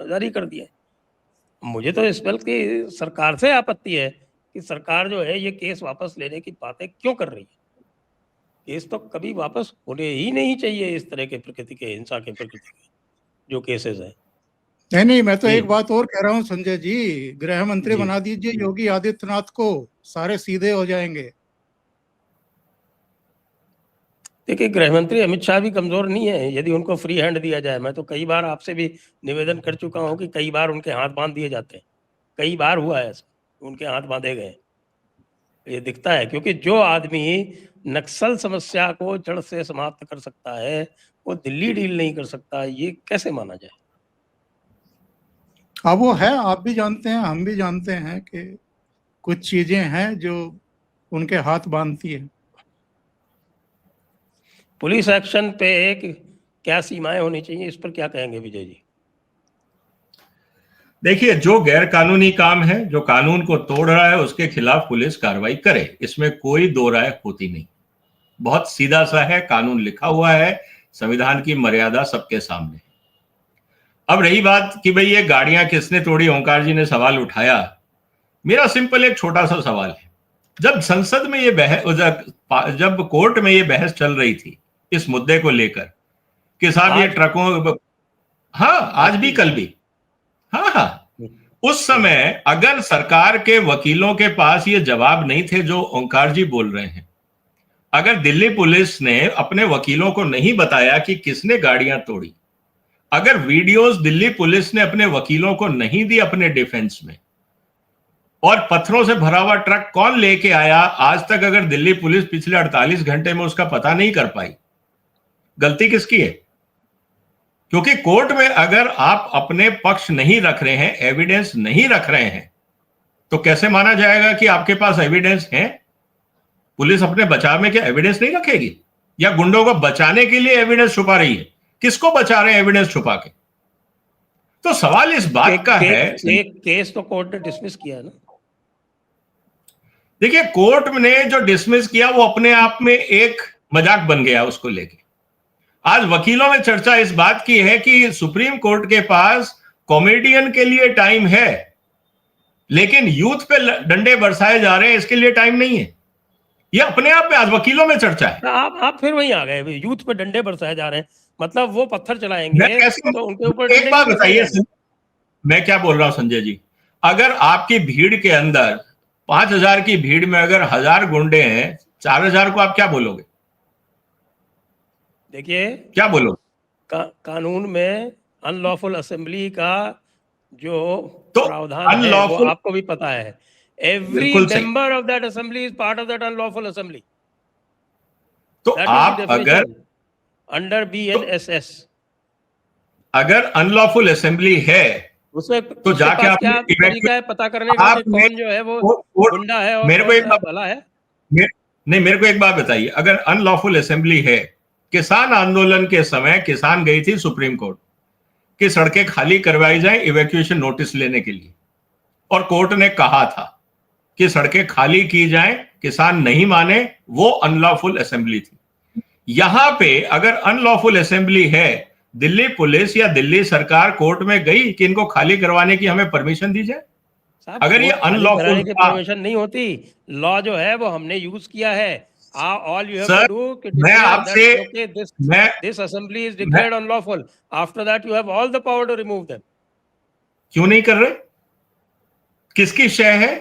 जारी कर दिए। मुझे तो इस वक्त की सरकार से आपत्ति है कि सरकार जो है ये केस वापस लेने की बातें क्यों कर रही है। केस तो कभी वापस होने ही नहीं चाहिए, इस तरह के प्रकृति के, हिंसा के प्रकृति के जो केसेस हैं। नहीं, मैं तो जी। एक बात और कह रहा हूँ संजय जी, गृह मंत्री जी। बना दीजिए योगी आदित्यनाथ को, सारे सीधे हो जाएंगे। देखिए, गृह मंत्री अमित शाह भी कमजोर नहीं है यदि उनको फ्री हैंड दिया जाए। मैं तो कई बार आपसे भी निवेदन कर चुका हूं कि कई बार उनके हाथ बांध दिए जाते हैं, कई बार हुआ है ऐसा, उनके हाथ बांधे गए। ये दिखता है, क्योंकि जो आदमी नक्सल समस्या को जड़ से समाप्त कर सकता है वो दिल्ली डील नहीं कर सकता, ये कैसे माना जाए? हाँ, वो है, आप भी जानते हैं, हम भी जानते हैं कि कुछ चीजें हैं जो उनके हाथ बांधती है। पुलिस एक्शन पे क्या सीमाएं होनी चाहिए, इस पर क्या कहेंगे विजय जी? देखिए, जो गैर कानूनी काम है, जो कानून को तोड़ रहा है, उसके खिलाफ पुलिस कार्रवाई करे, इसमें कोई दो राय होती नहीं। बहुत सीधा सा है, कानून लिखा हुआ है, संविधान की मर्यादा सबके सामने। अब रही बात कि भाई ये गाड़ियां किसने तोड़ी, ओंकार जी ने सवाल उठाया। मेरा सिंपल एक छोटा सा सवाल है, जब संसद में ये बहस, जब कोर्ट में ये बहस चल रही थी इस मुद्दे को लेकर कि साहब ये ट्रकों, हाँ आज भी कल भी, हाँ, उस समय अगर सरकार के वकीलों के पास ये जवाब नहीं थे जो ओंकार जी बोल रहे हैं, अगर दिल्ली पुलिस ने अपने वकीलों को नहीं बताया कि किसने गाड़ियां तोड़ी, अगर वीडियोस दिल्ली पुलिस ने अपने वकीलों को नहीं दी अपने डिफेंस में, और पत्थरों से भरा हुआ ट्रक कौन लेके आया, आज तक अगर दिल्ली पुलिस पिछले 48 घंटे में उसका पता नहीं कर पाई, गलती किसकी है? क्योंकि कोर्ट में अगर आप अपने पक्ष नहीं रख रहे हैं, एविडेंस नहीं रख रहे हैं, तो कैसे माना जाएगा कि आपके पास एविडेंस है? पुलिस अपने बचाव में क्या एविडेंस नहीं रखेगी, या गुंडों को बचाने के लिए एविडेंस छुपा रही है? किसको बचा रहे हैं एविडेंस छुपा के? तो सवाल इस बात का है, केस तो कोर्ट ने डिसमिस किया है ना। देखिए, कोर्ट ने जो डिसमिस किया वो अपने आप में एक मजाक बन गया उसको लेके। आज वकीलों में चर्चा इस बात की है कि सुप्रीम कोर्ट के पास कॉमेडियन के लिए टाइम है, लेकिन यूथ पे डंडे बरसाए जा रहे हैं, इसके लिए टाइम नहीं है। ये अपने आप में आज वकीलों में चर्चा है। आप फिर वहीं आ गए, यूथ पे डंडे बरसाए जा रहे हैं, मतलब वो पत्थर चलाएंगे तो उनके ऊपर। एक बात बताइए, मैं क्या बोल रहा हूं संजय जी, अगर आपकी भीड़ के अंदर 5000 की भीड़ में अगर 1000 गुंडे हैं, 4000 को आप क्या बोलोगे? देखिए, क्या बोलोगे? कानून में अनलॉफुल असेंबली का जो तो प्रावधान है वो आपको भी पता है। Every member of that assembly is part of that unlawful assembly. तो आप अगर अंडर BNSS अगर अनलॉफुल असेंबली है उसमें तो जाके आप क्या तरीका है पता करने का कि कौन जो है वो गुंडा है और मेरे को एक भला है? नहीं, मेरे को एक बात बताइए, अगर अनलॉफुल असेंबली है, किसान आंदोलन के समय किसान गई थी सुप्रीम कोर्ट कि सड़कें खाली करवाई जाए इवैक्यूएशन नोटिस लेने के लिए, और कोर्ट ने कहा था कि सड़कें खाली की जाएं, किसान नहीं माने, वो अनलॉफुल असेंबली थी। यहां पे अगर अनलॉफुल असेंबली है, दिल्ली पुलिस या दिल्ली सरकार कोर्ट में गई कि इनको खाली करवाने की हमें परमिशन दी जाए? अगर ये अनलॉफुल परमिशन नहीं होती, लॉ जो है वो हमने यूज किया है, all you have sir, to do to मैं declare आपसे that okay, this assembly is declared unlawful. After that, you have all the power to remove them. क्यों नहीं कर रहे? किसकी शय है?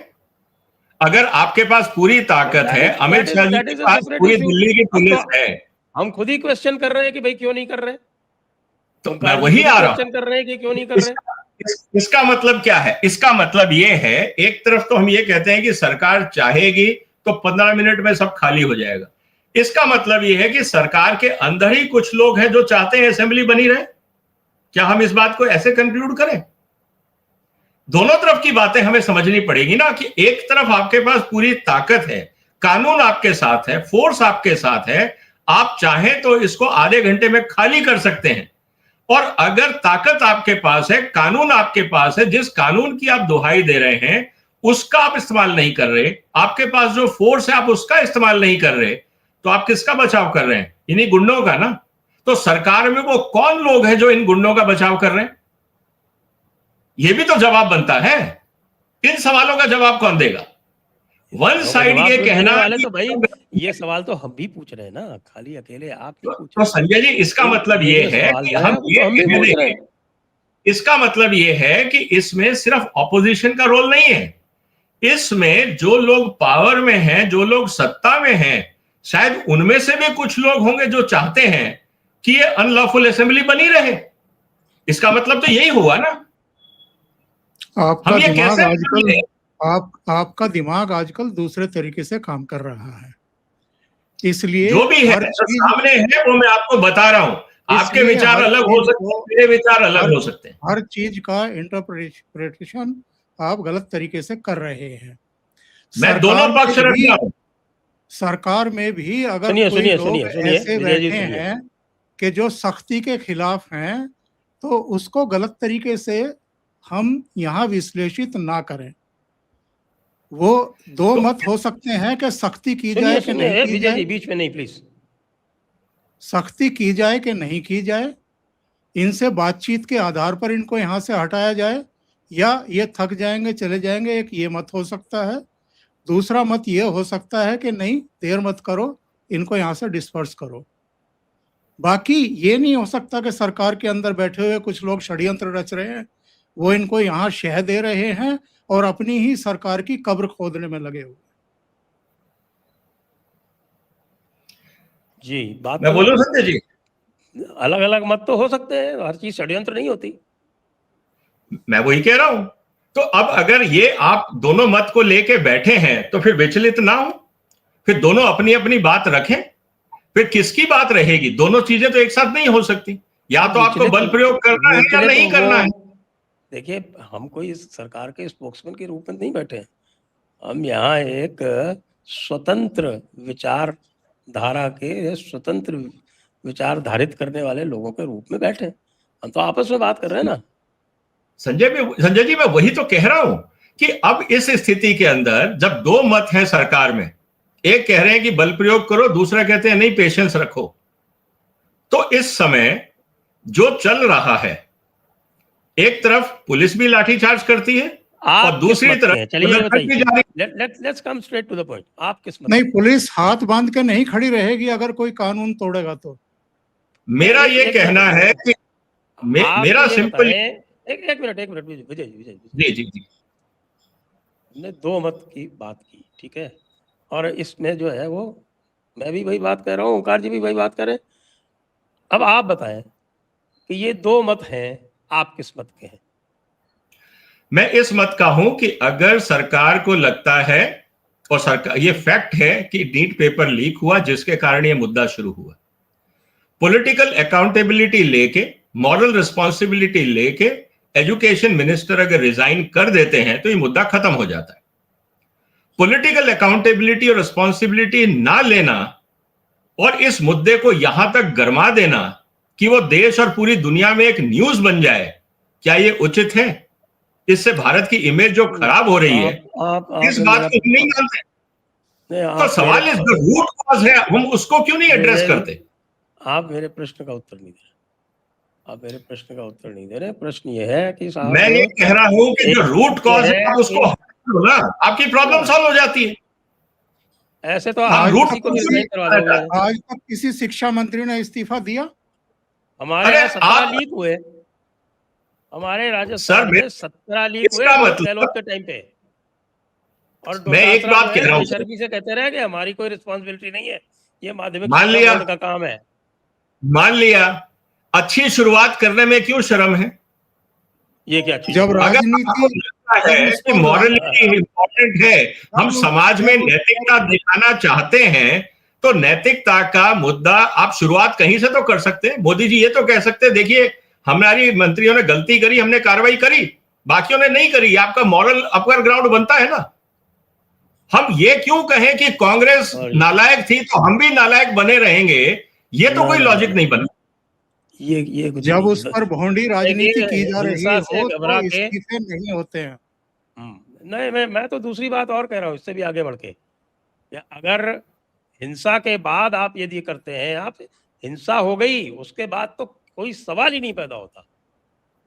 अगर आपके पास पूरी ताकत है, अमित शाह जी के पास पूरी दिल्ली की पुलिस है, हम खुद ही क्वेश्चन कर रहे हैं कि भाई क्यों नहीं कर रहे, तो मैं वही आ रहा हूं। क्वेश्चन कर रहे हैं कि क्यों नहीं कर रहे। इसका मतलब क्या है? इसका मतलब ये है, एक तरफ तो हम ये कहते हैं कि सरकार चाहेगी तो 15 मिनट में सब खाली हो जाएगा। इसका मतलब ये है कि सरकार के अंदर ही कुछ लोग हैं जो चाहते हैं असेंबली बनी रहे। क्या हम इस बात को ऐसे कंक्लूड करें? दोनों तरफ की बातें हमें समझनी पड़ेगी ना, कि एक तरफ आपके पास पूरी ताकत है, कानून आपके साथ है, फोर्स आपके साथ है, आप चाहें तो इसको आधे घंटे में खाली कर सकते हैं। और अगर ताकत आपके पास है, कानून आपके पास है, जिस कानून की आप दुहाई दे रहे हैं उसका आप इस्तेमाल नहीं कर रहे, आपके पास जो फोर्स है आप उसका इस्तेमाल नहीं कर रहे, तो आप किसका बचाव कर रहे हैं? इन्हीं गुंडों का ना। तो सरकार में वो कौन लोग हैं जो इन गुंडों का बचाव कर रहे हैं? ये भी तो जवाब बनता है। इन सवालों का जवाब कौन देगा? वन साइड ये कहना वाले तो भाई, ये सवाल तो हम भी पूछ रहे हैं ना, खाली अकेले आप नहीं पूछ रहे। तो संजय जी, इसका मतलब ये है कि हम ये पूछ रहे हैं, इसका मतलब ये है कि इसमें सिर्फ ऑपोजिशन का रोल नहीं है, इसमें जो लोग पावर में हैं, जो लोग सत्ता में हैं, शायद उनमें से भी कुछ लोग होंगे जो चाहते हैं कि ये अनलॉफुल असेंबली बनी रहे। इसका मतलब तो यही हुआ ना। आपका दिमाग आजकल आपका दिमाग आजकल दूसरे तरीके से काम कर रहा है, इसलिए जो भी है सामने है वो मैं आपको बता रहा हूं। आपके विचार अलग हो सकते हैं, मेरे विचार अलग हो सकते हैं। हर चीज का इंटरप्रिटेशन आप गलत तरीके से कर रहे हैं। मैं दोनों पक्ष रख रहा हूं। सरकार में भी अगर कोई लोग ऐसे बैठे हैं कि जो सख्ती के खिलाफ हैं, तो उसको गलत तरीके से हम यहाँ विश्लेषित ना करें। वो दो मत हो सकते हैं कि सख्ती की जाए कि नहीं की जाए, बीच में नहीं प्लीज, सख्ती की जाए कि नहीं की जाए, इनसे बातचीत के आधार पर इनको यहाँ से हटाया जाए, या ये थक जाएंगे चले जाएंगे, एक ये मत हो सकता है। दूसरा मत ये हो सकता है कि नहीं, देर मत करो, इनको यहाँ से डिस्पर्स करो। बाकी ये नहीं हो सकता कि सरकार के अंदर बैठे हुए कुछ लोग षड्यंत्र रच रहे हैं, वो इनको यहाँ शह दे रहे हैं और अपनी ही सरकार की कब्र खोदने में लगे हुए। जी, बात मैं बोलूं संजय जी, अलग अलग मत तो हो सकते हैं, हर चीज षड्यंत्र नहीं होती। मैं वही कह रहा हूं। तो अब अगर ये आप दोनों मत को लेके बैठे हैं तो फिर विचलित ना हो, फिर दोनों अपनी अपनी बात रखें। फिर किसकी बात रहेगी? दोनों चीजें तो एक साथ नहीं हो सकती। या तो आपको बल प्रयोग करना है या नहीं करना है। देखिए, हम कोई सरकार के स्पोक्समैन के रूप में नहीं बैठे हैं, हम यहाँ एक स्वतंत्र विचारधारा के, स्वतंत्र विचार धारित करने वाले लोगों के रूप में बैठे हैं। हम तो आपस में बात कर रहे हैं ना। संजय जी, मैं वही तो कह रहा हूं कि अब इस स्थिति के अंदर जब दो मत हैं सरकार में, एक कह रहे हैं कि बल प्रयोग करो, दूसरा कहते हैं नहीं पेशेंस रखो, तो इस समय जो चल रहा है, एक तरफ पुलिस भी लाठीचार्ज करती है और दूसरी तरफ, चलिए let's come straight to the point, आप किस मत? नहीं, पुलिस हाथ बांध के नहीं खड़ी रहेगी अगर कोई कानून तोड़ेगा तो। मेरा ये कहना है कि मेरा सिंपल, एक मिनट विजय जी हमने दो मत की बात की, ठीक है, और इसमें जो है वो मैं भी वही बात कह रहा हूँ, ओंकार जी भी वही बात करें। अब आप बताएं कि ये दो मत हैं, आप किस मत के हैं? मैं इस मत का हूं कि अगर सरकार को लगता है, और सरकार, ये फैक्ट है कि नीट पेपर लीक हुआ जिसके कारण ये मुद्दा शुरू हुआ, पॉलिटिकल अकाउंटेबिलिटी लेके, मॉरल रिस्पॉन्सिबिलिटी लेके एजुकेशन मिनिस्टर अगर रिजाइन कर देते हैं तो ये मुद्दा खत्म हो जाता है। पॉलिटिकल अकाउंटेबिलिटी और रिस्पॉन्सिबिलिटी ना लेना और इस मुद्दे को यहां तक गरमा देना कि वो देश और पूरी दुनिया में एक न्यूज बन जाए, क्या ये उचित है? इससे भारत की इमेज जो खराब हो रही है, इस बात को नहीं जानते। तो सवाल इस रूट कॉज है, हम उसको क्यों नहीं एड्रेस करते? आप मेरे प्रश्न का उत्तर नहीं दे रहे, आप मेरे प्रश्न का उत्तर नहीं दे रहे। प्रश्न ये है कि साहब, मैं ये कह रहा हूं कि जो रूट कॉज है आप उसको हल करो ना, आपकी प्रॉब्लम सॉल्व हो जाती है। ऐसे तो आप आप रूट किसी को भी क्यों रिजाइन नहीं करवा करना दोगे। चाहते? आज तक किसी शिक्षा मंत्री ने इस्तीफा दिया? हमारे अरे यहाँ 17 आप लीक हुए, हमारे सर, राजस्थान में 17 लीक हुए इसका अशोक मतलब गहलोत के टाइम पे। और मैं एक डोटासरा जो बात है कह रहा हूँ सर, बेशर्मी से कहते रहे कि हमारी कोई रिस्पॉन्सिबिलिटी नहीं है, ये माध्यमिक मान शिक्षा लिया बोर्ड का काम है। मान लिया, अच्छी शुरुआत करने में क्यों शर्म है? ये क्या चीज जब हुई? अगर आपको राजनीति, लगता जब है कि उसको मॉरलिटी इंपॉर्टेंट है, हम समाज में जब नैतिकता दिखाना चाहते हैं, तो नैतिकता का मुद्दा आप शुरुआत कहीं से तो कर सकते हैं। मोदी जी ये तो कह सकते हैं, देखिए हमारी मंत्रियों ने गलती करी, हमने कार्रवाई करी, बाकियों ने नहीं करी, आपका मॉरल अपर ग्राउंड बनता है ना। हम ये क्यों कहें कि कांग्रेस और नालायक थी तो हम भी नालायक बने रहेंगे, ये तो ना कोई ना लॉजिक ना, नहीं बना। ये कुछ जब नहीं। उस पर भोंडी राजनीति देखिए, की जा रही हिंसा से हो तो घबरा के, इस्तीफे नहीं होते हैं। नहीं, मैं तो दूसरी बात और कह रहा हूँ, इससे भी आगे बढ़ के, अगर हिंसा के बाद आप यदि करते हैं, आप हिंसा हो गई उसके बाद तो कोई सवाल ही नहीं पैदा होता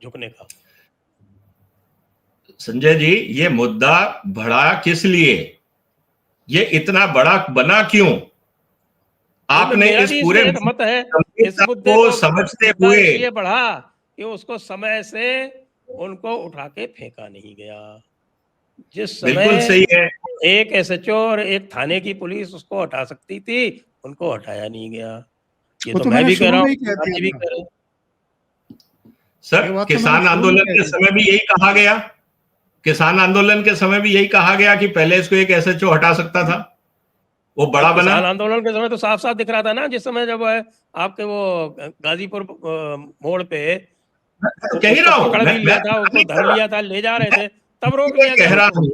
झुकने का। संजय जी, ये मुद्दा बढ़ा किस लिए, ये इतना बड़ा बना क्यों? आपने मेरा इस भी पूरे इसमें एक मत है, इस गंभीरता मुद्दे को को समझते मुद्दा हुए, इसलिए बढ़ा कि उसको समय से उनको उठा के फेंका नहीं गया। जिस बिल्कुल समय सही है एक एसएचओ और एक थाने की पुलिस उसको हटा सकती थी, उनको हटाया नहीं गया। ये वो तो तो मैं मैंने भी कह शुरू रहा में हूँ, ही कह आप दिया भी था। कह रहे हैं। सर, ये बात तो मैंने किसान शुरू में आंदोलन कह के दी। समय भी यही कहा गया, किसान आंदोलन के समय भी यही कहा गया कि पहले इसको एक एसएचओ हटा सकता था, वो बड़ा बना। किसान आंदोलन के समय तो साफ साफ दिख रहा था ना, जिस समय जब आपके वो गाजीपुर मोड़ पे तो कह ही उसको रहा हूं पकड़ भी मैं लिया था, उसको धर लिया था, ले जा रहे थे, तब रोक ये लिया कह गया रहा उसको। हूं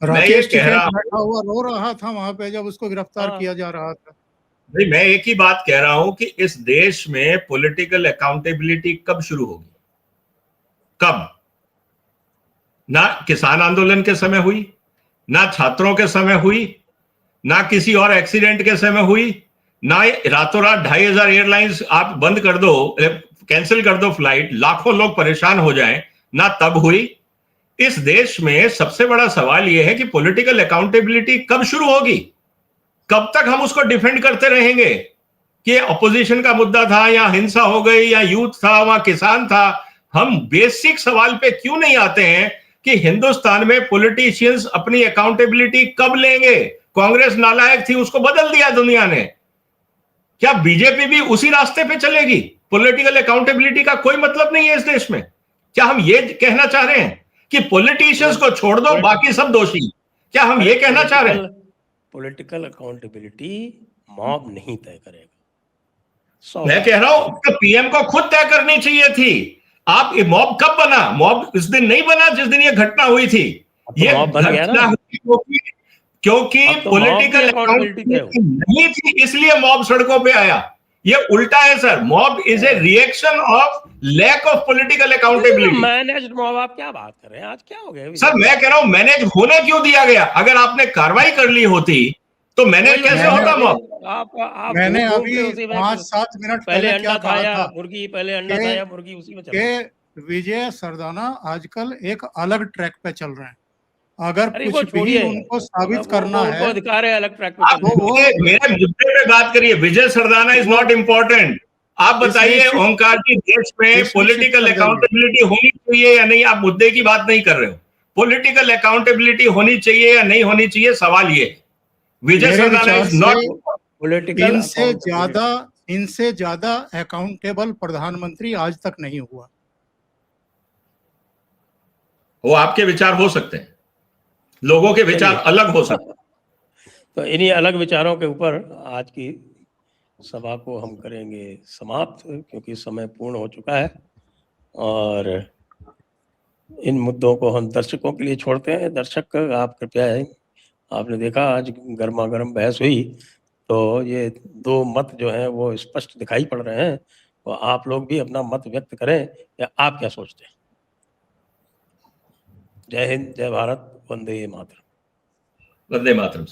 मैं ये राकेश कह रहा टिकैत हूं बैठा हुआ रो रहा था वहां पे जब उसको गिरफ्तार हाँ, किया जा रहा था। भाई, मैं एक ही बात कह रहा हूं कि इस देश में पॉलिटिकल अकाउंटेबिलिटी कब शुरू होगी? कब? ना किसान आंदोलन के समय हुई, ना छात्रों के समय हुई, ना किसी और एक्सीडेंट के समय हुई, ना रातों रात 2,500 एयरलाइंस आप बंद कर दो, कैंसिल कर दो फ्लाइट, लाखों लोग परेशान हो जाएं, ना तब हुई। इस देश में सबसे बड़ा सवाल यह है कि पॉलिटिकल अकाउंटेबिलिटी कब शुरू होगी? कब तक हम उसको डिफेंड करते रहेंगे कि अपोजिशन का मुद्दा था, या हिंसा हो गई, या यूथ था, वहां किसान था? हम बेसिक सवाल पे क्यों नहीं आते हैं कि हिंदुस्तान में पॉलिटिशियंस अपनी अकाउंटेबिलिटी कब लेंगे? कांग्रेस नालायक थी, उसको बदल दिया दुनिया ने, क्या बीजेपी भी उसी रास्ते पे चलेगी? पॉलिटिकल अकाउंटेबिलिटी का कोई मतलब नहीं है इस देश में। क्या हम ये कहना चाह रहे हैं कि पॉलिटिशियंस को छोड़ दो, बाकी सब दोषी? क्या हम ये कहना चाह रहे हैं? पॉलिटिकल अकाउंटेबिलिटी मॉब नहीं तय करेगा। मैं कह रहा हूं कि पीएम को खुद तय करनी चाहिए थी। आप ये मॉब कब बना? मॉब उस दिन नहीं बना जिस दिन ये घटना हुई थी। ये मॉब बन गया घटना ना, हुई क्योंकि अब तो मॉब की पॉलिटिकल अकाउंटेबिलिटी तय हो। अकाउंटेबिलिटी नहीं थी, इसलिए मॉब सड़कों पे आया। ये उल्टा है sir, mob is a reaction of lack of political accountability. Managed mob, आप क्या बात कर रहे हैं? आज क्या हो गया सर, मैं कह रहा हूं मैनेज होने क्यों दिया गया? अगर आपने कार्रवाई कर ली होती तो मैनेज कैसे होता मॉब? आप मैंने घूम अभी के उसी में 5-7 मिनट पहले पहले क्या अंडा था कहा या था मुर्गी, पहले अंडा था या मुर्गी, उसी में चल रहा है। कि विजय सरदाना आजकल एक अलग ट्रैक पे चल रहे हैं। अगर अरे कुछ वो भी छोड़िए, उनको साबित करना उनको है अधिकार है अलग ट्रैक पे आप चलने का। मेरे मुद्दे पे बात करिए। विजय सरदाना इज वो नॉट इंपॉर्टेंट। आप बताइए निश्चित ओंकार जी, देश में निश्चित पॉलिटिकल कर देंगे। अकाउंटेबिलिटी होनी चाहिए या नहीं? आप मुद्दे की बात नहीं कर रहे हो। पॉलिटिकल अकाउंटेबिलिटी होनी चाहिए या नहीं होनी चाहिए, सवाल ये है। विजय मेरे सरदाना विचार इज से नॉट। पॉलिटिकल इनसे ज्यादा अकाउंटेबल प्रधानमंत्री आज तक नहीं हुआ। वो आपके विचार हो सकते हैं, लोगों के विचार अलग हो सकते हैं। तो इन्हीं अलग विचारों के ऊपर आज की सभा को हम करेंगे समाप्त, क्योंकि समय पूर्ण हो चुका है और इन मुद्दों को हम दर्शकों के लिए छोड़ते हैं। दर्शक आप कृपया है, आपने देखा आज गर्मा गर्म बहस हुई, तो ये दो मत जो हैं वो स्पष्ट दिखाई पड़ रहे हैं। तो आप लोग भी अपना मत व्यक्त करें, या आप क्या सोचते हैं। जय हिंद, जय भारत, वंदे मातरम। वंदे मातरम।